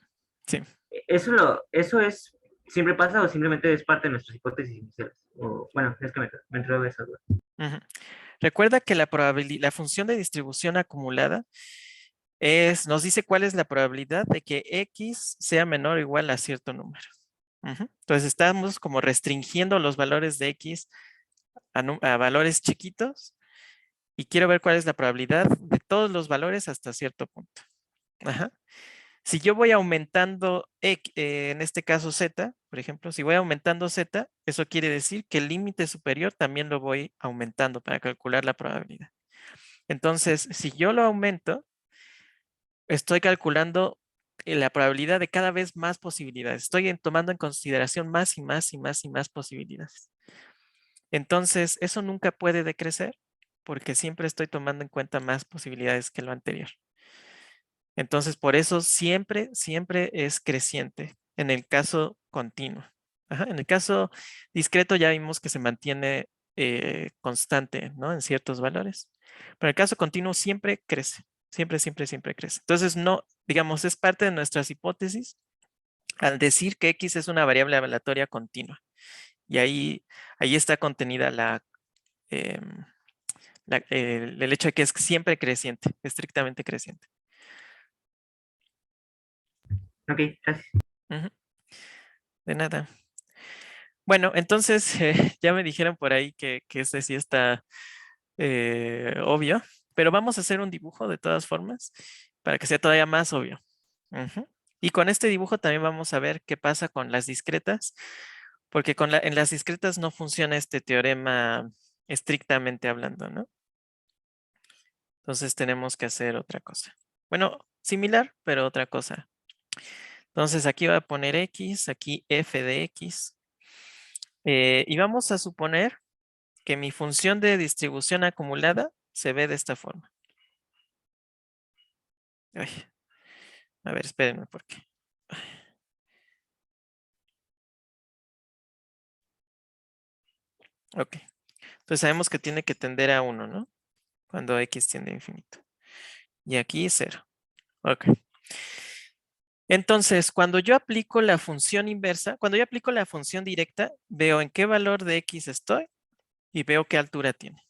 Sí. ¿Eso es, siempre pasa o simplemente es parte de nuestras hipótesis iniciales? O, bueno, es que me entró esa duda. Ujú. Recuerda que la función de distribución acumulada nos dice cuál es la probabilidad de que X sea menor o igual a cierto número. Ujú. Entonces estamos como restringiendo los valores de X a valores chiquitos y quiero ver cuál es la probabilidad de todos los valores hasta cierto punto. Ajá. Si yo voy aumentando, en este caso Z, por ejemplo, si voy aumentando Z, eso quiere decir que el límite superior también lo voy aumentando para calcular la probabilidad. Entonces, si yo lo aumento, estoy calculando la probabilidad de cada vez más posibilidades. Estoy tomando en consideración más y más y más y más posibilidades. Entonces, eso nunca puede decrecer porque siempre estoy tomando en cuenta más posibilidades que lo anterior. Entonces, por eso siempre, siempre es creciente en el caso continuo. Ajá. En el caso discreto ya vimos que se mantiene constante, ¿no? En ciertos valores. Pero en el caso continuo siempre crece. Siempre, siempre, siempre crece. Entonces, no, digamos, es parte de nuestras hipótesis al decir que X es una variable aleatoria continua. Y ahí está contenida em, el hecho de que es siempre creciente, estrictamente creciente. Ok, gracias. Ujú. De nada. Bueno, entonces ya me dijeron por ahí que ese sí está obvio, pero vamos a hacer un dibujo de todas formas para que sea todavía más obvio. Ujú. Y con este dibujo también vamos a ver qué pasa con las discretas, porque en las discretas no funciona este teorema estrictamente hablando, ¿no? Entonces tenemos que hacer otra cosa. Bueno, similar, pero otra cosa. Entonces aquí voy a poner X, aquí f de X. Y vamos a suponer que mi función de distribución acumulada se ve de esta forma. Ay, a ver, espérenme porque. Ok. Entonces sabemos que tiene que tender a 1, ¿no? Cuando X tiende a infinito. Y aquí 0. Ok. Entonces, cuando yo aplico la función inversa, cuando yo aplico la función directa, veo en qué valor de X estoy y veo qué altura tiene.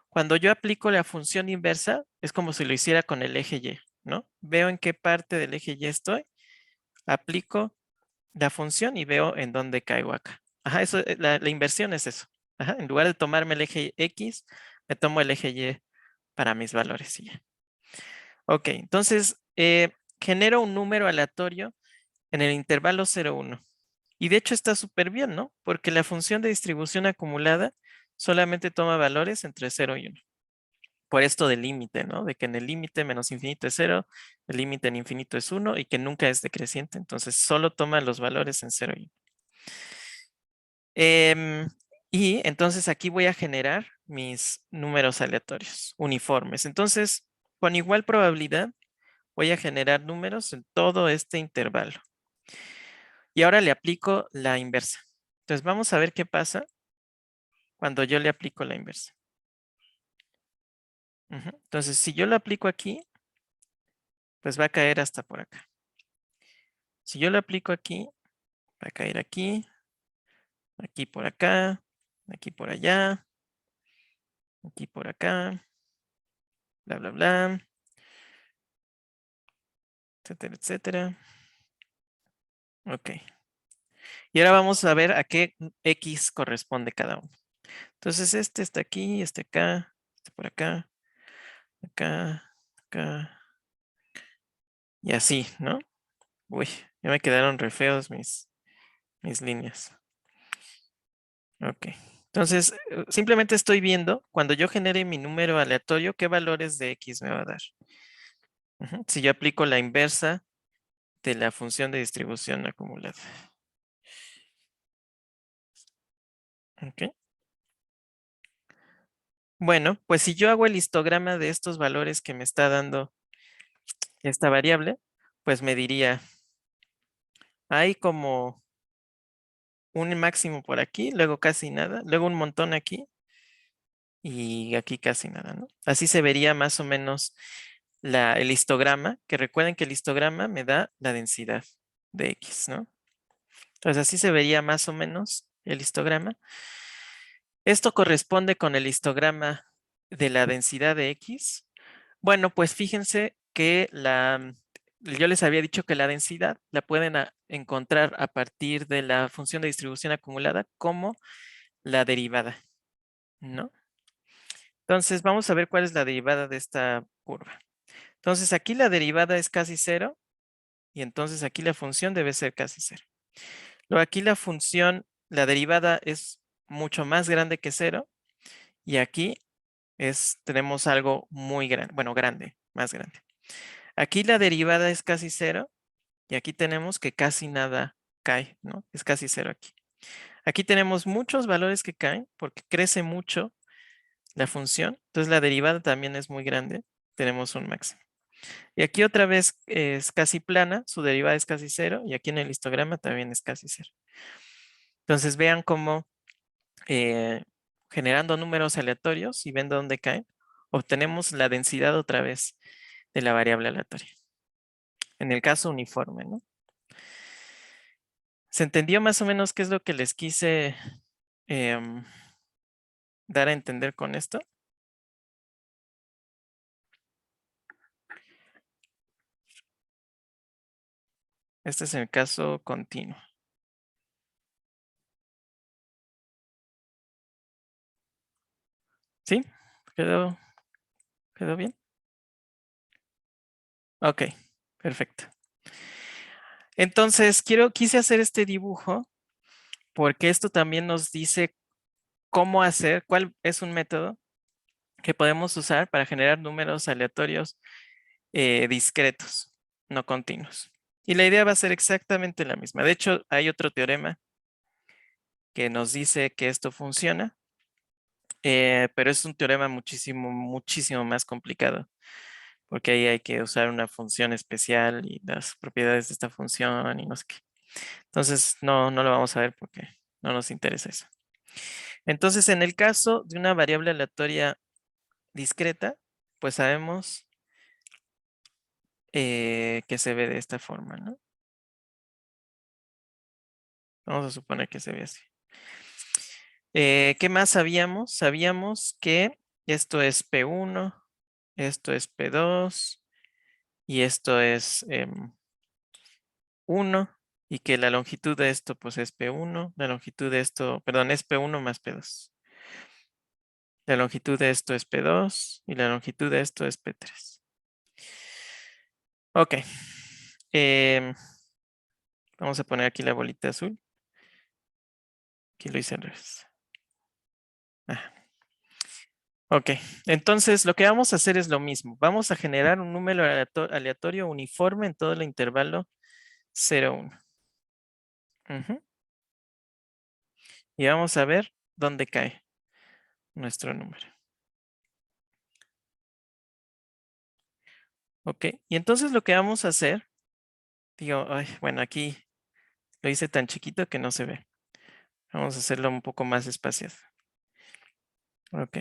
Cuando yo aplico la función inversa, es como si lo hiciera con el eje Y, ¿no? Veo en qué parte del eje Y estoy, aplico la función y veo en dónde caigo acá. Ajá, eso, la inversión es eso. Ajá, en lugar de tomarme el eje X, me tomo el eje Y para mis valores y ya. Ok, entonces genero un número aleatorio en el intervalo 0, 1. Y de hecho está súper bien, ¿no? Porque la función de distribución acumulada solamente toma valores entre 0 y 1. Por esto del límite, ¿no? De que en el límite menos infinito es 0, el límite en infinito es 1 y que nunca es decreciente. Entonces solo toma los valores en 0 y 1. Y entonces aquí voy a generar mis números aleatorios, uniformes. Entonces, con igual probabilidad, voy a generar números en todo este intervalo. Y ahora le aplico la inversa. Entonces, vamos a ver qué pasa cuando yo le aplico la inversa. Entonces, si yo lo aplico aquí, pues va a caer hasta por acá. Si yo lo aplico aquí, va a caer aquí, aquí por acá, aquí por allá, aquí por acá, bla, bla, bla, etcétera, etcétera. Ok. Y ahora vamos a ver a qué X corresponde cada uno. Entonces, este está aquí, este acá, este por acá, acá, acá, y así, ¿no? Uy, ya me quedaron re feos mis líneas. Ok. Entonces, simplemente estoy viendo, cuando yo genere mi número aleatorio, qué valores de X me va a dar. Si yo aplico la inversa de la función de distribución acumulada. Ok. Bueno, pues si yo hago el histograma de estos valores que me está dando esta variable, pues me diría, hay como un máximo por aquí, luego casi nada, luego un montón aquí y aquí casi nada, ¿no? Así se vería más o menos el histograma, que recuerden que el histograma me da la densidad de X, ¿no? Entonces así se vería más o menos el histograma. Esto corresponde con el histograma de la densidad de X. Bueno, pues fíjense que yo les había dicho que la densidad la pueden encontrar a partir de la función de distribución acumulada como la derivada, ¿no? Entonces vamos a ver cuál es la derivada de esta curva. Entonces aquí la derivada es casi cero y entonces aquí la función debe ser casi cero. Luego aquí la función, la derivada es mucho más grande que cero y aquí tenemos algo muy grande, bueno, grande, más grande. Aquí la derivada es casi cero y aquí tenemos que casi nada cae, ¿no? Es casi cero aquí. Aquí tenemos muchos valores que caen porque crece mucho la función. Entonces la derivada también es muy grande. Tenemos un máximo. Y aquí otra vez es casi plana, su derivada es casi cero y aquí en el histograma también es casi cero. Entonces vean cómo generando números aleatorios y ven dónde caen, obtenemos la densidad otra vez de la variable aleatoria. En el caso uniforme, ¿no? ¿Se entendió más o menos qué es lo que les quise dar a entender con esto? Este es el caso continuo. ¿Sí? ¿Quedó bien? Ok, perfecto. Entonces, quise hacer este dibujo porque esto también nos dice cómo hacer, cuál es un método que podemos usar para generar números aleatorios discretos, no continuos. Y la idea va a ser exactamente la misma. De hecho, hay otro teorema que nos dice que esto funciona, pero es un teorema muchísimo, muchísimo más complicado, porque ahí hay que usar una función especial y las propiedades de esta función y no sé qué. Entonces, no lo vamos a ver porque no nos interesa eso. Entonces, en el caso de una variable aleatoria discreta, pues sabemos que se ve de esta forma, ¿no? Vamos a suponer que se ve así. ¿Qué más sabíamos? Sabíamos que esto es P1, esto es P2 y esto es 1 y que la longitud de esto pues es P1, la longitud de esto, perdón, es P1 más P2. La longitud de esto es P2 y la longitud de esto es P3. Ok. Vamos a poner aquí la bolita azul. Aquí lo hice al revés. Ok, entonces lo que vamos a hacer es lo mismo. Vamos a generar un número aleatorio uniforme en todo el intervalo 0, 1. Y vamos a ver dónde cae nuestro número. Ok, y entonces lo que vamos a hacer, digo, ay, bueno, aquí lo hice tan chiquito que no se ve. Vamos a hacerlo un poco más espaciado. Ok.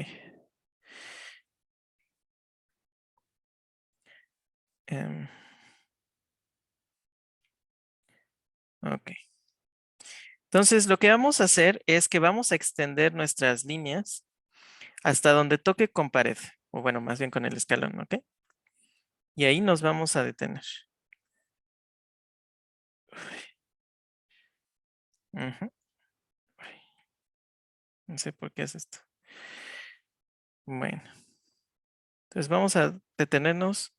Ok. Entonces, lo que vamos a hacer es que vamos a extender nuestras líneas hasta donde toque con pared, o bueno, más bien con el escalón, ¿ok? Y ahí nos vamos a detener. Ujú. No sé por qué es esto. Bueno, entonces vamos a detenernos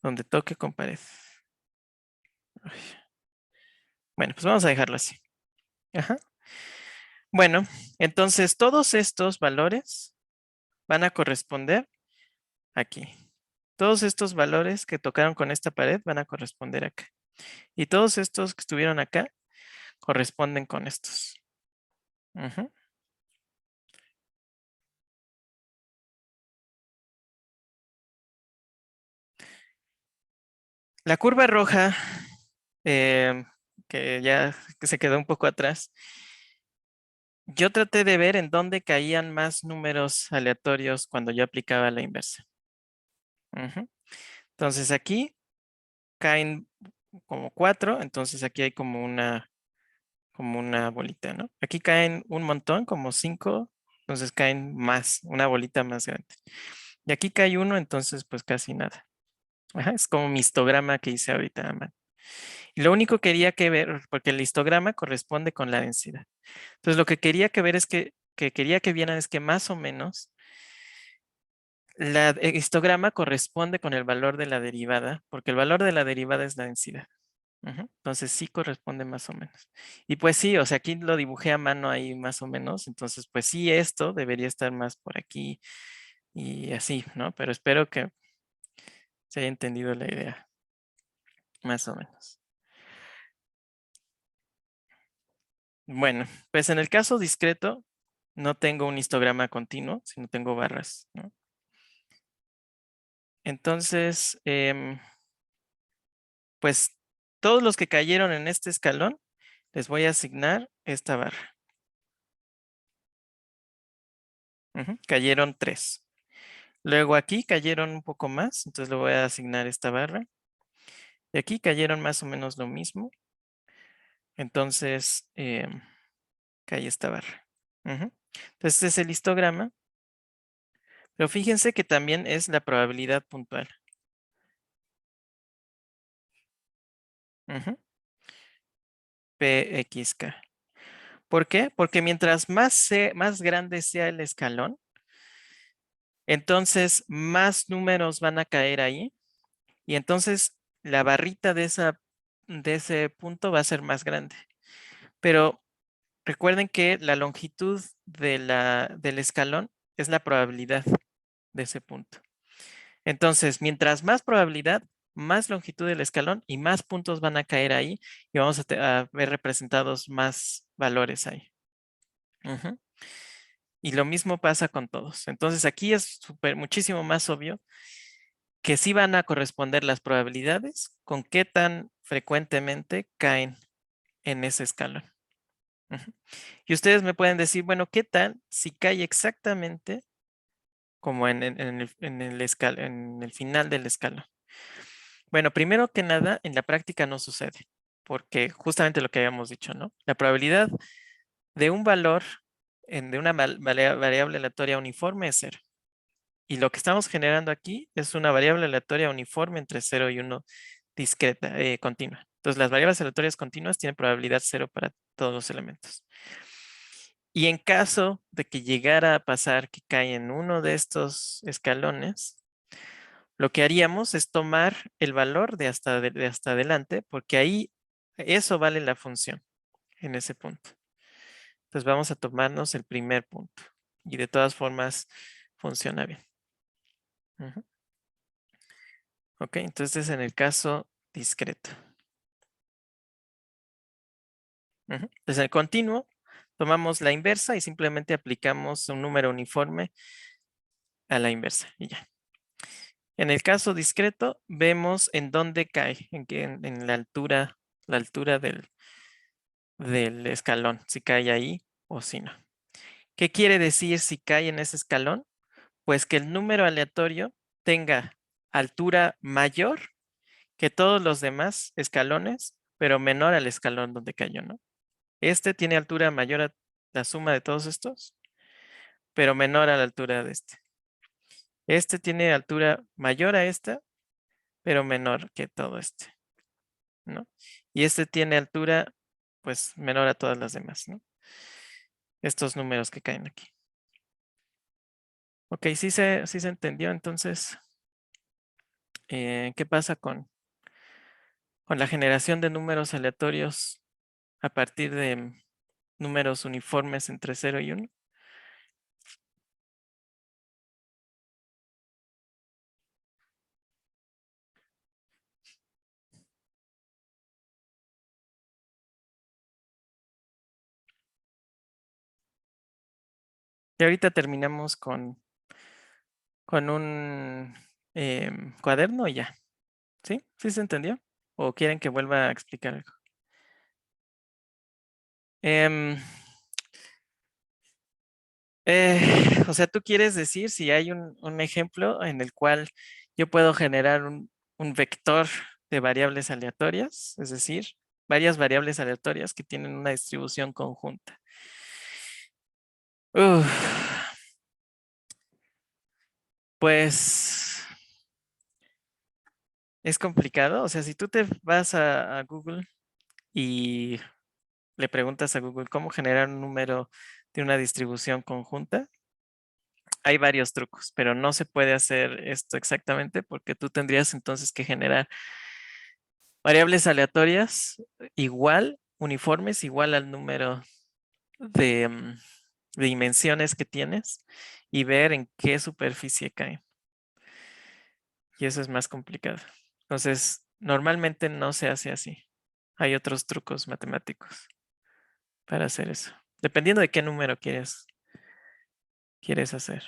donde toque con pared. Bueno, pues vamos a dejarlo así. Ajá. Bueno, entonces todos estos valores van a corresponder aquí. Todos estos valores que tocaron con esta pared van a corresponder acá. Y todos estos que estuvieron acá corresponden con estos. Ujú. La curva roja, que ya se quedó un poco atrás, yo traté de ver en dónde caían más números aleatorios cuando yo aplicaba la inversa. Ujú. Entonces aquí caen como 4, entonces aquí hay como una bolita, ¿no? Aquí caen un montón, como 5, entonces caen más, una bolita más grande. Y aquí cae 1, entonces pues casi nada. Ajá, es como mi histograma que hice ahorita a mano. Y lo único que quería que ver, porque el histograma corresponde con la densidad. Entonces lo que quería que ver es que quería que vieran es que más o menos el histograma corresponde con el valor de la derivada, porque el valor de la derivada es la densidad. Ujú. Entonces sí corresponde más o menos. Y pues sí, o sea, aquí lo dibujé a mano ahí más o menos. Entonces, pues sí, esto debería estar más por aquí y así, ¿no? Pero espero que se haya entendido la idea, más o menos. Bueno, pues en el caso discreto, no tengo un histograma continuo, sino tengo barras, ¿no? Entonces, pues todos los que cayeron en este escalón, les voy a asignar esta barra. Ujú, cayeron 3. Luego aquí cayeron un poco más, entonces le voy a asignar esta barra. Y aquí cayeron más o menos lo mismo. Entonces, cae esta barra. Ujú. Entonces, este es el histograma. Pero fíjense que también es la probabilidad puntual. Ujú. PXK. ¿Por qué? Porque mientras más grande sea el escalón, entonces más números van a caer ahí. Y entonces la barrita de ese punto va a ser más grande. Pero recuerden que la longitud del escalón es la probabilidad de ese punto. Entonces, mientras más probabilidad, más longitud del escalón y más puntos van a caer ahí y vamos a ver representados más valores ahí. Ujú. Y lo mismo pasa con todos. Entonces, aquí es muchísimo más obvio que sí van a corresponder las probabilidades con qué tan frecuentemente caen en ese escalón. Ujú. Y ustedes me pueden decir, bueno, ¿qué tal si cae exactamente como en el final del escalón? Bueno, primero que nada, en la práctica no sucede, porque justamente lo que habíamos dicho, ¿no? La probabilidad de un valor de una variable aleatoria uniforme es 0. Y lo que estamos generando aquí es una variable aleatoria uniforme entre 0 y 1 discreta, continua. Entonces, las variables aleatorias continuas tienen probabilidad 0 para todos los elementos. Y en caso de que llegara a pasar que cae en uno de estos escalones, lo que haríamos es tomar el valor de hasta adelante, porque ahí eso vale la función en ese punto. Entonces vamos a tomarnos el primer punto. Y de todas formas funciona bien. Ujú. Ok, entonces en el caso discreto. Ujú. Entonces en el continuo tomamos la inversa y simplemente aplicamos un número uniforme a la inversa y ya. En el caso discreto, vemos en dónde cae, en la altura del escalón, si cae ahí o si no. ¿Qué quiere decir si cae en ese escalón? Pues que el número aleatorio tenga altura mayor que todos los demás escalones, pero menor al escalón donde cayó, ¿no? Este tiene altura mayor a la suma de todos estos, pero menor a la altura de este. Este tiene altura mayor a esta, pero menor que todo este, ¿no? Y este tiene altura, pues, menor a todas las demás, ¿no? Estos números que caen aquí. Ok, sí se entendió. Entonces, ¿qué pasa con la generación de números aleatorios a partir de números uniformes entre 0 y 1? Y ahorita terminamos con un cuaderno y ya. ¿Sí? ¿Sí se entendió? ¿O quieren que vuelva a explicar algo? Em, o sea, tú quieres decir si hay un ejemplo en el cual yo puedo generar un vector de variables aleatorias, es decir, varias variables aleatorias que tienen una distribución conjunta. Uf, pues es complicado. O sea, si tú te vas a Google y le preguntas a Google cómo generar un número de una distribución conjunta, hay varios trucos, pero no se puede hacer esto exactamente porque tú tendrías entonces que generar variables aleatorias igual, uniformes, igual al número de, de dimensiones que tienes y ver en qué superficie caen. Y eso es más complicado. Entonces, normalmente no se hace así. Hay otros trucos matemáticos para hacer eso, dependiendo de qué número quieres hacer.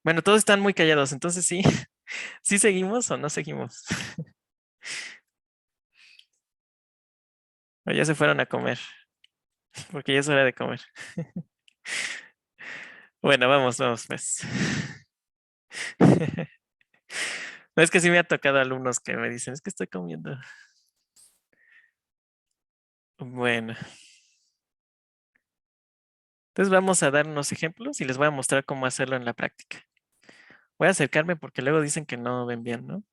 Bueno, todos están muy callados, entonces sí, ¿sí seguimos o no seguimos? O ya se fueron a comer, porque ya es hora de comer. Bueno, vamos, pues. No, es que sí me ha tocado alumnos que me dicen, es que estoy comiendo. Bueno, entonces vamos a dar unos ejemplos y les voy a mostrar cómo hacerlo en la práctica. Voy a acercarme porque luego dicen que no ven bien, ¿no?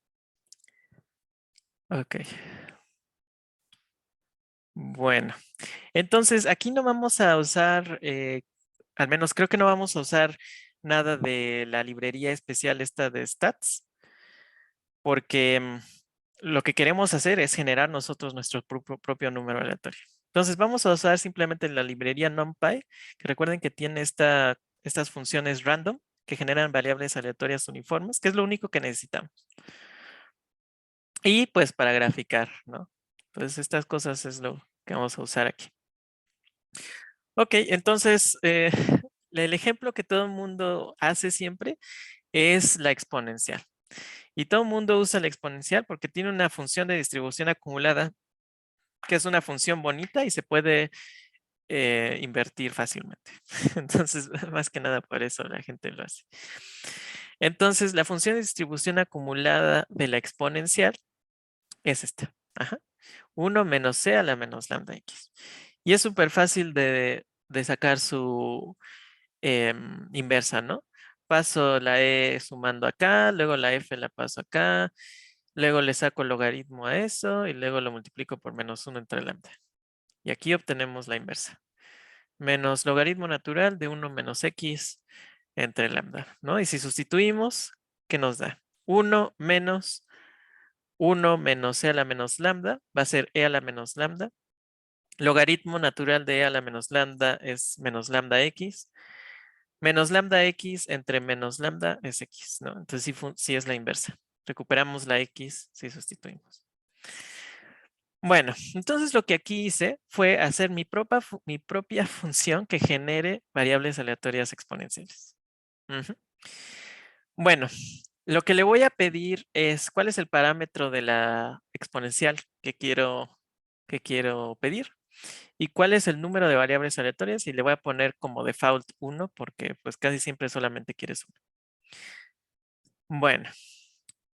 Ok. Bueno, entonces aquí no vamos a usar, al menos creo que no vamos a usar nada de la librería especial esta de stats, porque lo que queremos hacer es generar nosotros nuestro propio número aleatorio. Entonces vamos a usar simplemente la librería NumPy, que recuerden que tiene estas funciones random que generan variables aleatorias uniformes, que es lo único que necesitamos. Y pues para graficar, ¿no? Entonces estas cosas es lo que vamos a usar aquí. Ok, entonces el ejemplo que todo el mundo hace siempre es la exponencial. Y todo el mundo usa la exponencial porque tiene una función de distribución acumulada que es una función bonita y se puede invertir fácilmente. Entonces, más que nada por eso la gente lo hace. Entonces, la función de distribución acumulada de la exponencial es esta. Ajá. 1 menos c a la menos lambda x. Y es súper fácil de sacar su inversa, ¿no? Paso la e sumando acá, luego la f la paso acá, luego le saco logaritmo a eso y luego lo multiplico por menos 1 entre lambda. Y aquí obtenemos la inversa. Menos logaritmo natural de 1 menos x entre lambda, ¿no? Y si sustituimos, ¿qué nos da? 1 menos e a la menos lambda va a ser e a la menos lambda. Logaritmo natural de e a la menos lambda es menos lambda x. Menos lambda x entre menos lambda es x, ¿no? Entonces sí es la inversa. Recuperamos la x si sustituimos. Bueno, entonces lo que aquí hice fue hacer mi propia función que genere variables aleatorias exponenciales. Ujú. Bueno, lo que le voy a pedir es cuál es el parámetro de la exponencial que quiero pedir y cuál es el número de variables aleatorias, y le voy a poner como default 1 porque pues casi siempre solamente quieres uno. Bueno,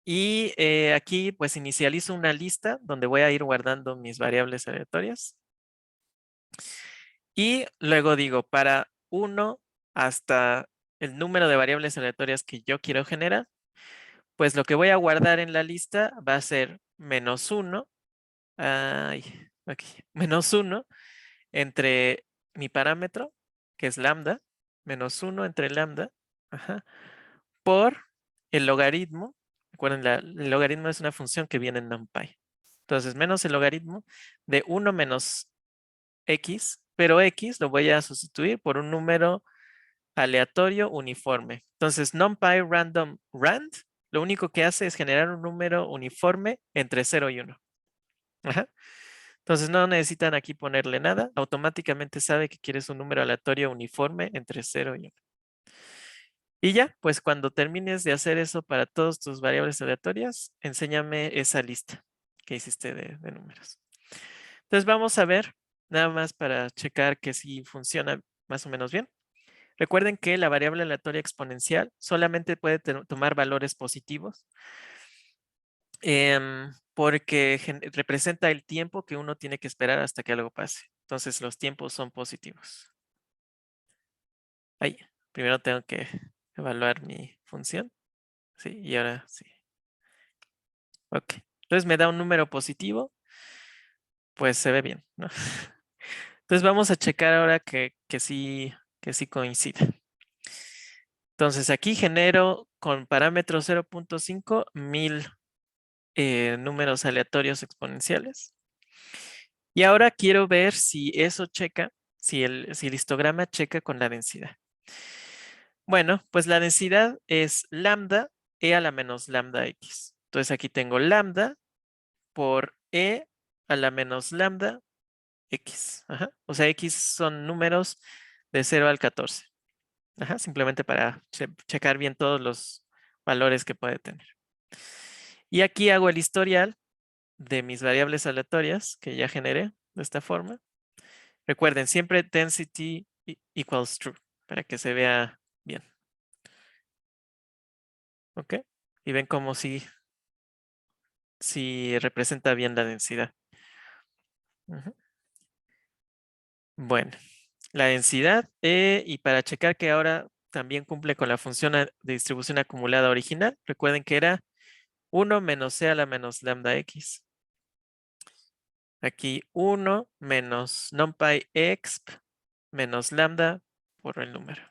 y aquí pues inicializo una lista donde voy a ir guardando mis variables aleatorias. Y luego digo, para 1 hasta el número de variables aleatorias que yo quiero generar, pues lo que voy a guardar en la lista va a ser -1, ay, aquí, -1 entre mi parámetro, que es lambda, -1 entre lambda, ajá, por el logaritmo. Recuerden, el logaritmo es una función que viene en NumPy. Entonces, menos el logaritmo de 1 menos x, pero x lo voy a sustituir por un número aleatorio uniforme. Entonces, NumPy random rand lo único que hace es generar un número uniforme entre 0 y 1. Ajá. Entonces, no necesitan aquí ponerle nada. Automáticamente sabe que quieres un número aleatorio uniforme entre 0 y 1. Y ya, pues cuando termines de hacer eso para todas tus variables aleatorias, enséñame esa lista que hiciste de números. Entonces vamos a ver, nada más para checar que sí funciona más o menos bien. Recuerden que la variable aleatoria exponencial solamente puede tomar valores positivos porque representa el tiempo que uno tiene que esperar hasta que algo pase. Entonces los tiempos son positivos. Ahí, primero tengo que evaluar mi función. Sí, y ahora sí. Ok. Entonces me da un número positivo, pues se ve bien, ¿no? Entonces vamos a checar ahora que sí coincide. Entonces aquí genero con parámetro 0.5 1000 números aleatorios exponenciales. Y ahora quiero ver si eso checa, si el histograma checa con la densidad. Bueno, pues la densidad es lambda e a la menos lambda x. Entonces aquí tengo lambda por e a la menos lambda x. Ajá. O sea, x son números de 0 al 14. Ajá, simplemente para checar bien todos los valores que puede tener. Y aquí hago el historial de mis variables aleatorias que ya generé de esta forma. Recuerden, siempre density equals true para que se vea bien. ¿Ok? Y ven cómo si representa bien la densidad. Ujú. Bueno, la densidad y para checar que ahora también cumple con la función de distribución acumulada original, recuerden que era 1 menos c a la menos lambda x. Aquí 1 menos numpy exp menos lambda por el número.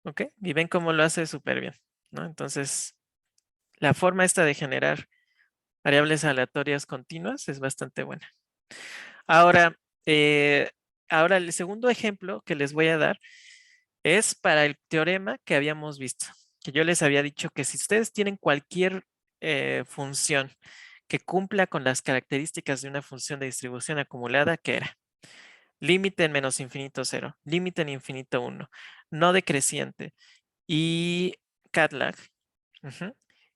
¿Ok? Y ven cómo lo hace súper bien, ¿no? Entonces, la forma esta de generar variables aleatorias continuas es bastante buena. Ahora, ahora el segundo ejemplo que les voy a dar es para el teorema que habíamos visto, que yo les había dicho que si ustedes tienen cualquier función que cumpla con las características de una función de distribución acumulada, ¿qué era? Límite en menos infinito 0, límite en infinito 1, no decreciente y CATLAG.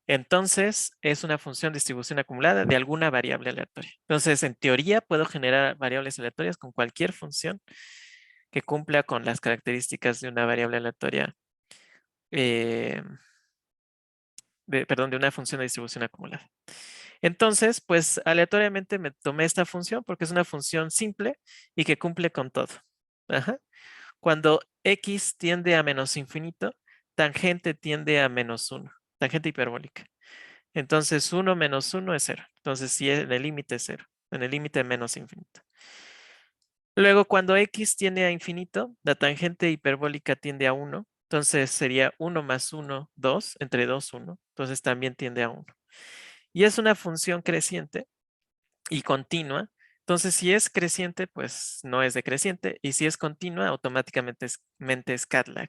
Entonces, es una función de distribución acumulada de alguna variable aleatoria. Entonces, en teoría, puedo generar variables aleatorias con cualquier función que cumpla con las características de una variable aleatoria, eh, de una función de distribución acumulada. Entonces, pues aleatoriamente me tomé esta función porque es una función simple y que cumple con todo. Ajá. Cuando x tiende a menos infinito, tangente tiende a -1, tangente hiperbólica. Entonces 1 menos 1 es 0. Entonces si en el límite es 0, en el límite menos infinito. Luego cuando x tiende a infinito, la tangente hiperbólica tiende a 1. Entonces sería 1 más 1, 2, entre 2, 1. Entonces también tiende a 1. Y es una función creciente y continua. Entonces si es creciente, pues no es decreciente. Y si es continua, automáticamente es CATLAG.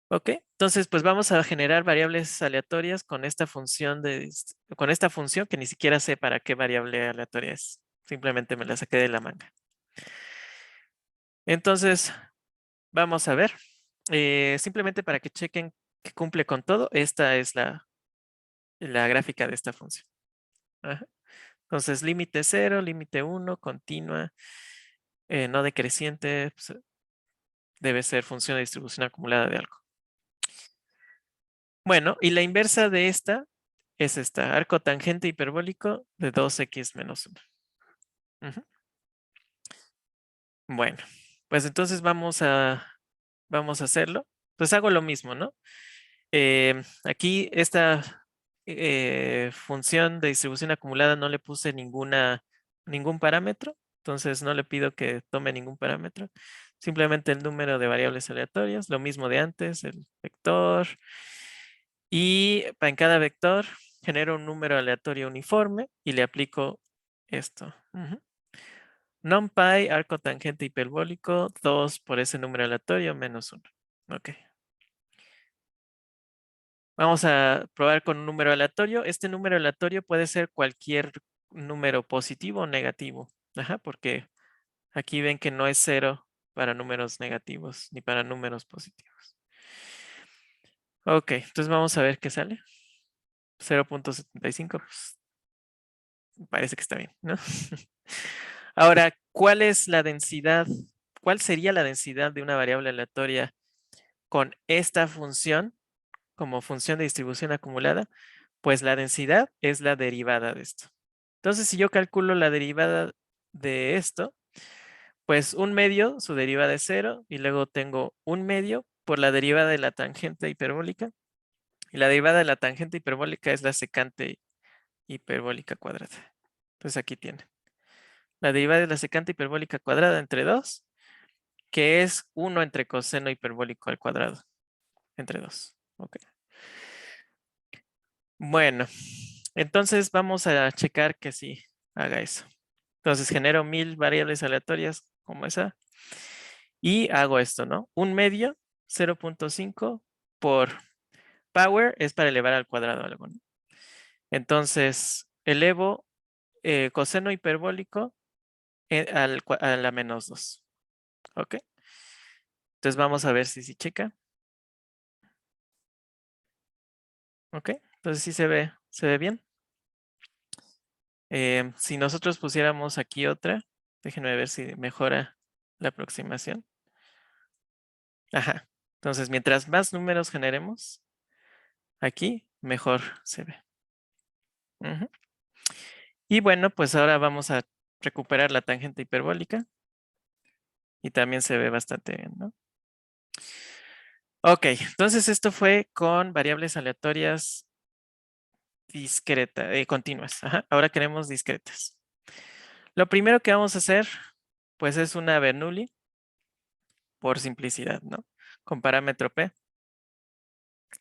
Ok, entonces pues vamos a generar variables aleatorias con esta función que ni siquiera sé para qué variable aleatoria es. Simplemente me la saqué de la manga. Entonces, vamos a ver. Simplemente para que chequen que cumple con todo, esta es la gráfica de esta función. Ajá. Entonces, límite 0, límite 1, continua, no decreciente, pues, debe ser función de distribución acumulada de algo. Bueno, y la inversa de esta es esta, arco tangente hiperbólico de 2x menos 1. Ujú. Bueno, pues entonces vamos a hacerlo. Pues hago lo mismo, ¿no? Aquí esta función de distribución acumulada no le puse ningún parámetro, entonces no le pido que tome ningún parámetro, simplemente el número de variables aleatorias, lo mismo de antes, el vector, y en cada vector genero un número aleatorio uniforme y le aplico esto. NumPy, arco tangente hiperbólico, 2 por ese número aleatorio menos 1. Ok. Vamos a probar con un número aleatorio. Este número aleatorio puede ser cualquier número positivo o negativo. Ajá, porque aquí ven que no es 0 para números negativos ni para números positivos. Ok, entonces vamos a ver qué sale. 0.75, pues parece que está bien, ¿no? Ahora, ¿cuál es la densidad? ¿Cuál sería la densidad de una variable aleatoria con esta función como función de distribución acumulada? Pues la densidad es la derivada de esto. Entonces, si yo calculo la derivada de esto, pues un medio, su derivada es 0, y luego tengo un medio por la derivada de la tangente hiperbólica, y la derivada de la tangente hiperbólica es la secante hiperbólica cuadrada. Entonces aquí tiene. La derivada de la secante hiperbólica cuadrada entre 2, que es 1 entre coseno hiperbólico al cuadrado, entre 2. Ok. Bueno, entonces vamos a checar que sí haga eso. Entonces genero 1000 variables aleatorias como esa y hago esto, ¿no? Un medio, 0.5 por power es para elevar al cuadrado algo, ¿no? Entonces elevo coseno hiperbólico a la menos 2. ¿Ok? Entonces vamos a ver si checa. ¿Ok? Entonces sí se ve bien. Si nosotros pusiéramos aquí otra, déjenme ver si mejora la aproximación. Ajá. Entonces, mientras más números generemos, aquí mejor se ve. Y bueno, pues ahora vamos a recuperar la tangente hiperbólica. Y también se ve bastante bien, ¿no? Ok, entonces esto fue con variables aleatorias discretas, continuas. Ajá. Ahora queremos discretas. Lo primero que vamos a hacer, pues es una Bernoulli, por simplicidad, ¿no? Con parámetro P.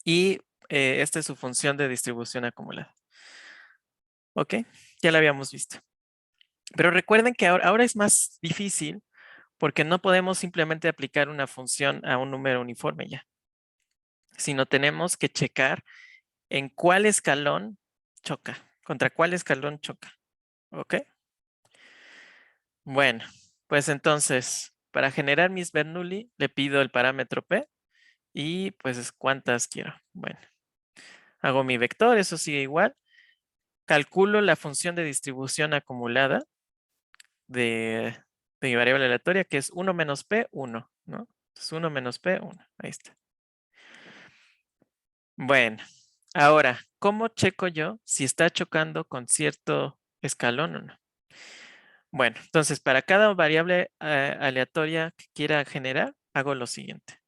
Y esta es su función de distribución acumulada. Ok, ya la habíamos visto. Pero recuerden que ahora es más difícil porque no podemos simplemente aplicar una función a un número uniforme ya, sino tenemos que checar en cuál escalón choca, contra cuál escalón choca. ¿Ok? Bueno, pues entonces, para generar mis Bernoulli, le pido el parámetro P y pues cuántas quiero. Bueno, hago mi vector, eso sigue igual. Calculo la función de distribución acumulada de mi variable aleatoria, que es 1 menos P, 1, ¿no? Entonces 1 menos P, 1. Ahí está. Bueno, ahora, ¿cómo checo yo si está chocando con cierto escalón o no? Bueno, entonces para cada variable aleatoria que quiera generar, hago lo siguiente.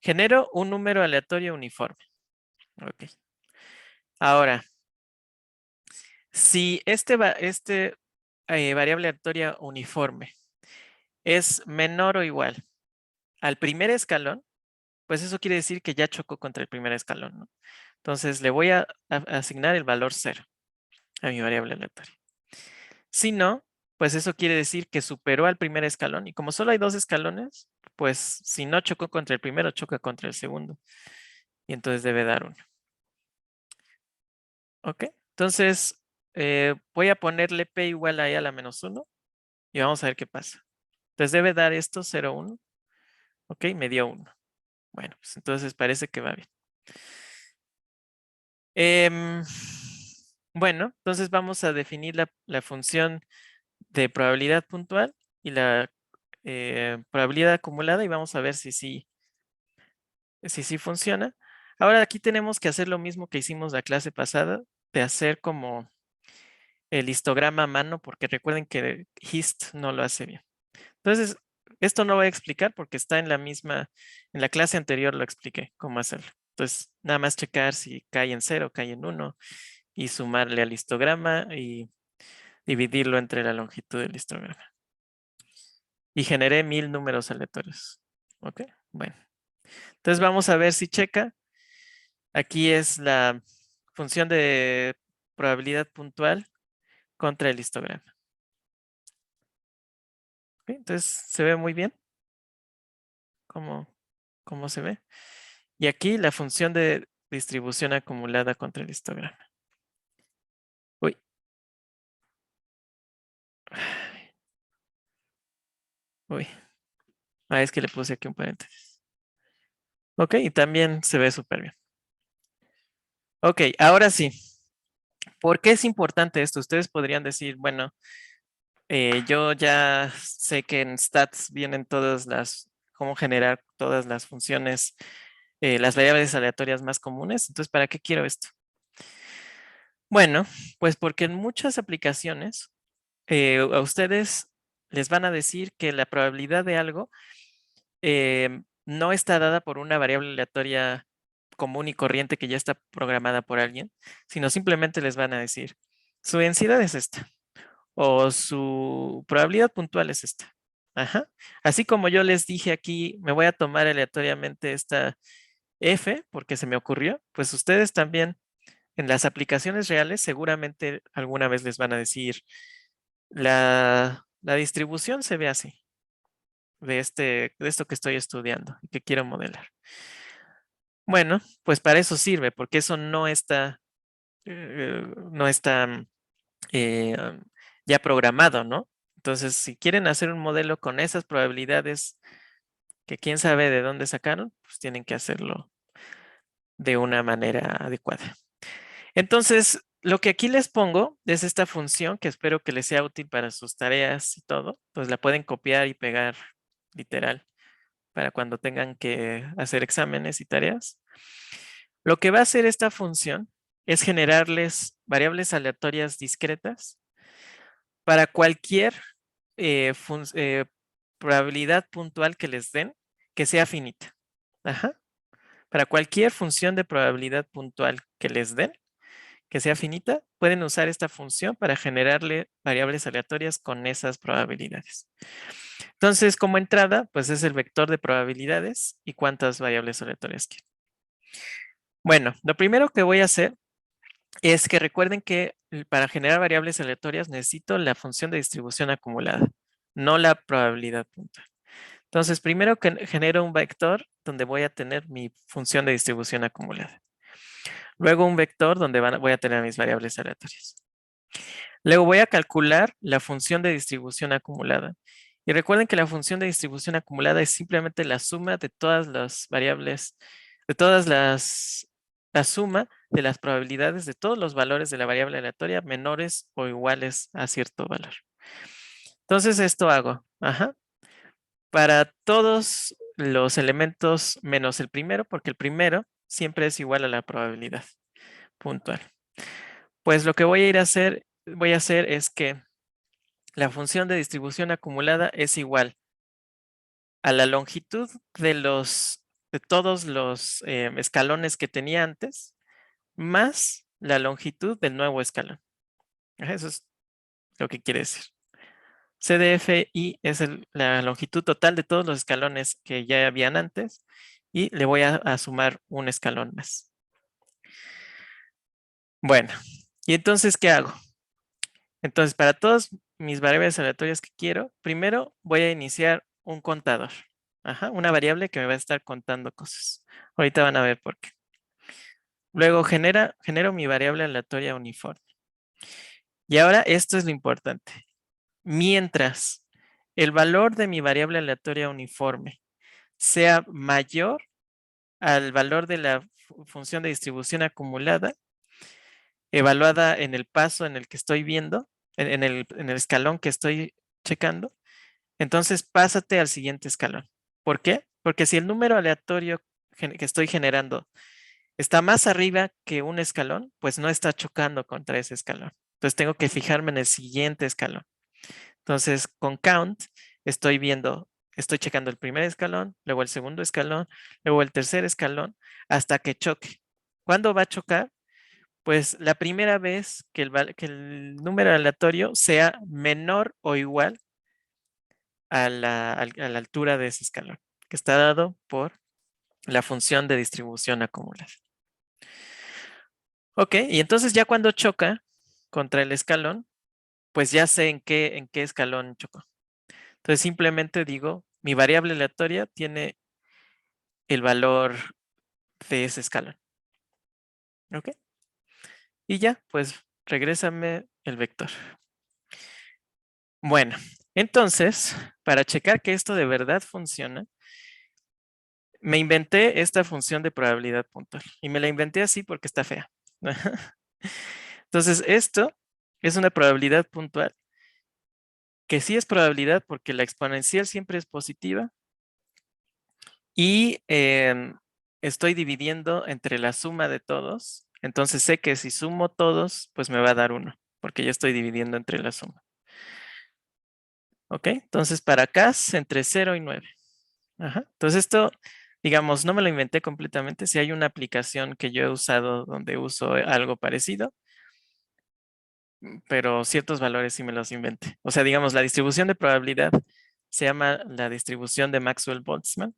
Genero un número aleatorio uniforme. Ok. Ahora, si este variable aleatoria uniforme es menor o igual al primer escalón, pues eso quiere decir que ya chocó contra el primer escalón, ¿no? Entonces le voy a asignar el valor 0 a mi variable aleatoria. Si no, pues eso quiere decir que superó al primer escalón y como solo hay 2 escalones, pues si no chocó contra el primero, choca contra el segundo. Y entonces debe dar 1. Ok, entonces voy a ponerle P igual a la menos 1 y vamos a ver qué pasa. Entonces debe dar esto 0, 1. Ok, me dio 1. Bueno, pues entonces parece que va bien. Bueno, entonces vamos a definir la función de probabilidad puntual y la probabilidad acumulada y vamos a ver si sí funciona. Ahora aquí tenemos que hacer lo mismo que hicimos la clase pasada, de hacer como el histograma a mano, porque recuerden que HIST no lo hace bien. Entonces, esto no voy a explicar porque está en la clase anterior lo expliqué cómo hacerlo. Entonces, nada más checar si cae en 0, cae en 1 y sumarle al histograma y dividirlo entre la longitud del histograma. Y generé 1000 números aleatorios. Ok, bueno. Entonces vamos a ver si checa. Aquí es la función de probabilidad puntual contra el histograma. Ok, entonces se ve muy bien cómo se ve. Y aquí la función de distribución acumulada contra el histograma. Uy. Uy. Es que le puse aquí un paréntesis. Ok, y también se ve súper bien. Ok, ahora sí. ¿Por qué es importante esto? Ustedes podrían decir, bueno, yo ya sé que en stats vienen cómo generar todas las funciones, las variables aleatorias más comunes. Entonces, ¿para qué quiero esto? Bueno, pues porque en muchas aplicaciones a ustedes les van a decir que la probabilidad de algo no está dada por una variable aleatoria común y corriente que ya está programada por alguien, sino simplemente les van a decir, su densidad es esta o su probabilidad puntual es esta. Ajá. Así como yo les dije aquí, me voy a tomar aleatoriamente esta F porque se me ocurrió, pues ustedes también en las aplicaciones reales seguramente alguna vez les van a decir, la distribución se ve así, de esto que estoy estudiando y que quiero modelar. Bueno, pues para eso sirve, porque eso no está eh, ya programado, ¿no? Entonces, si quieren hacer un modelo con esas probabilidades que quién sabe de dónde sacaron, pues tienen que hacerlo de una manera adecuada. Entonces, lo que aquí les pongo es esta función que espero que les sea útil para sus tareas y todo. Pues la pueden copiar y pegar literal para cuando tengan que hacer exámenes y tareas. Lo que va a hacer esta función es generarles variables aleatorias discretas para cualquier probabilidad puntual que les den que sea finita. Ajá. Para cualquier función de probabilidad puntual que les den que sea finita, pueden usar esta función para generarle variables aleatorias con esas probabilidades. Entonces, como entrada, pues es el vector de probabilidades y cuántas variables aleatorias quieren. Bueno, lo primero que voy a hacer es que recuerden que para generar variables aleatorias necesito la función de distribución acumulada, no la probabilidad puntual. Entonces, primero que genero un vector donde voy a tener mi función de distribución acumulada. Luego un vector donde voy a tener mis variables aleatorias. Luego voy a calcular la función de distribución acumulada. Y recuerden que la función de distribución acumulada es simplemente la suma de todas las variables, la suma de las probabilidades de todos los valores de la variable aleatoria menores o iguales a cierto valor. Entonces esto hago, para todos los elementos menos el primero, porque el primero siempre es igual a la probabilidad puntual. Pues lo que voy a hacer es que la función de distribución acumulada es igual a la longitud de todos los escalones que tenía antes, más la longitud del nuevo escalón. Eso es lo que quiere decir. CDFI es la longitud total de todos los escalones que ya habían antes y le voy a sumar un escalón más. Bueno, ¿y entonces qué hago? Entonces, para todas mis variables aleatorias que quiero, primero voy a iniciar un contador. Ajá, una variable que me va a estar contando cosas. Ahorita van a ver por qué. Luego genero mi variable aleatoria uniforme. Y ahora esto es lo importante. Mientras el valor de mi variable aleatoria uniforme sea mayor al valor de la función de distribución acumulada, evaluada en el paso en el que estoy viendo, en el escalón que estoy checando, entonces pásate al siguiente escalón. ¿Por qué? Porque si el número aleatorio que estoy generando está más arriba que un escalón, pues no está chocando contra ese escalón. Entonces tengo que fijarme en el siguiente escalón. Entonces con count estoy checando el primer escalón, luego el segundo escalón, luego el tercer escalón, hasta que choque. ¿Cuándo va a chocar? Pues la primera vez que el número aleatorio sea menor o igual a la altura de ese escalón, que está dado por la función de distribución acumulada. Ok, y entonces ya cuando choca contra el escalón, pues ya sé en qué escalón chocó. Entonces simplemente digo, mi variable aleatoria tiene el valor de ese escalón. Ok, y ya, pues regrésame el vector. Bueno, entonces, para checar que esto de verdad funciona, me inventé esta función de probabilidad puntual. Y me la inventé así porque está fea. Entonces, esto es una probabilidad puntual, que sí es probabilidad porque la exponencial siempre es positiva. Y estoy dividiendo entre la suma de todos. Entonces sé que si sumo todos, pues me va a dar 1, porque yo estoy dividiendo entre la suma. ¿Ok? Entonces para acá es entre 0 y 9. Ajá. Entonces esto, digamos, no me lo inventé completamente. Si hay una aplicación que yo he usado donde uso algo parecido, pero ciertos valores sí me los inventé. O sea, digamos, la distribución de probabilidad se llama la distribución de Maxwell-Boltzmann,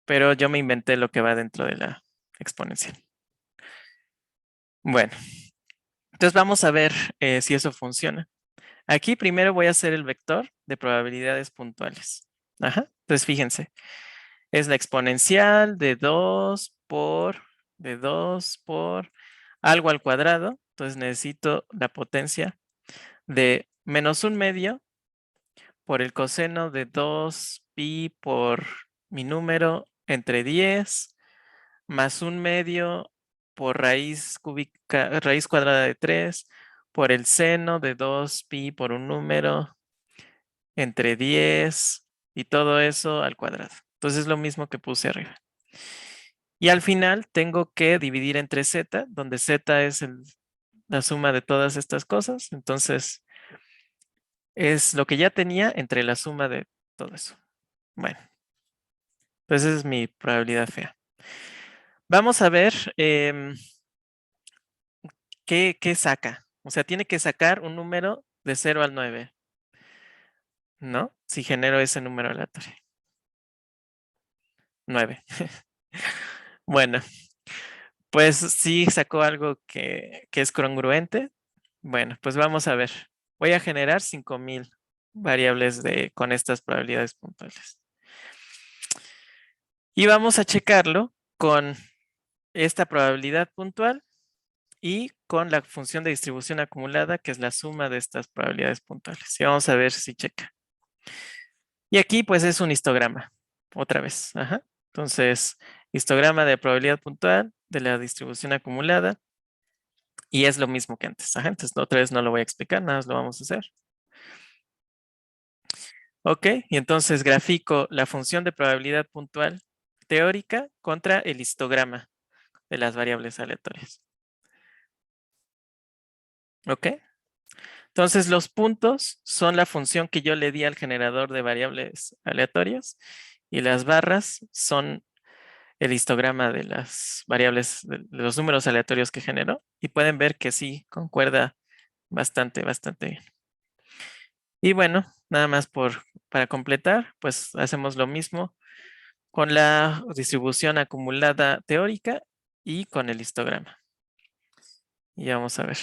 pero yo me inventé lo que va dentro de la exponencial. Bueno, entonces vamos a ver si eso funciona. Aquí primero voy a hacer el vector de probabilidades puntuales. Ajá. Entonces fíjense, es la exponencial de 2 por algo al cuadrado. Entonces necesito la potencia de menos 1/2 por el coseno de 2pi por mi número entre 10 más 1/2 por raíz cúbica, raíz cuadrada de 3 por el seno de 2pi por un número entre 10 y todo eso al cuadrado. Entonces es lo mismo que puse arriba. Y al final tengo que dividir entre z, donde z es la suma de todas estas cosas. Entonces es lo que ya tenía entre la suma de todo eso. Bueno, pues esa es mi probabilidad fea. Vamos a ver qué saca. O sea, tiene que sacar un número de 0 al 9, ¿no? Si genero ese número aleatorio. 9. Bueno, pues sí sacó algo que es congruente. Bueno, pues vamos a ver. Voy a generar 5000 variables con estas probabilidades puntuales. Y vamos a checarlo con esta probabilidad puntual y con la función de distribución acumulada, que es la suma de estas probabilidades puntuales. Y vamos a ver si checa. Y aquí pues es un histograma, otra vez. Ajá. Entonces, histograma de probabilidad puntual de la distribución acumulada. Y es lo mismo que antes. Ajá. Entonces, otra vez no lo voy a explicar, nada más lo vamos a hacer. Ok, y entonces grafico la función de probabilidad puntual teórica contra el histograma de las variables aleatorias. Ok, entonces los puntos son la función que yo le di al generador de variables aleatorias y las barras son el histograma de las variables, de los números aleatorios que generó, y pueden ver que sí, concuerda bastante bien. Y bueno, nada más para completar, pues hacemos lo mismo con la distribución acumulada teórica y con el histograma. Y vamos a ver.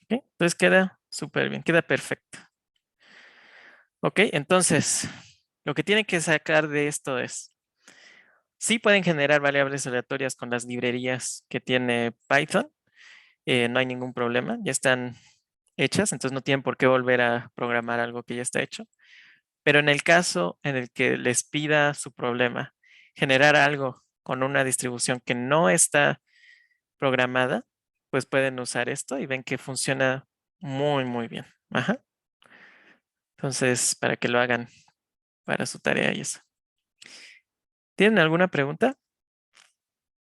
¿Okay? Entonces queda súper bien, queda perfecto. Ok, entonces, lo que tienen que sacar de esto es, sí pueden generar variables aleatorias con las librerías que tiene Python, no hay ningún problema, ya están hechas, entonces no tienen por qué volver a programar algo que ya está hecho. Pero en el caso en el que les pida su problema generar algo con una distribución que no está programada, pues pueden usar esto y ven que funciona muy, muy bien. Ajá. Entonces, para que lo hagan para su tarea y eso. ¿Tienen alguna pregunta?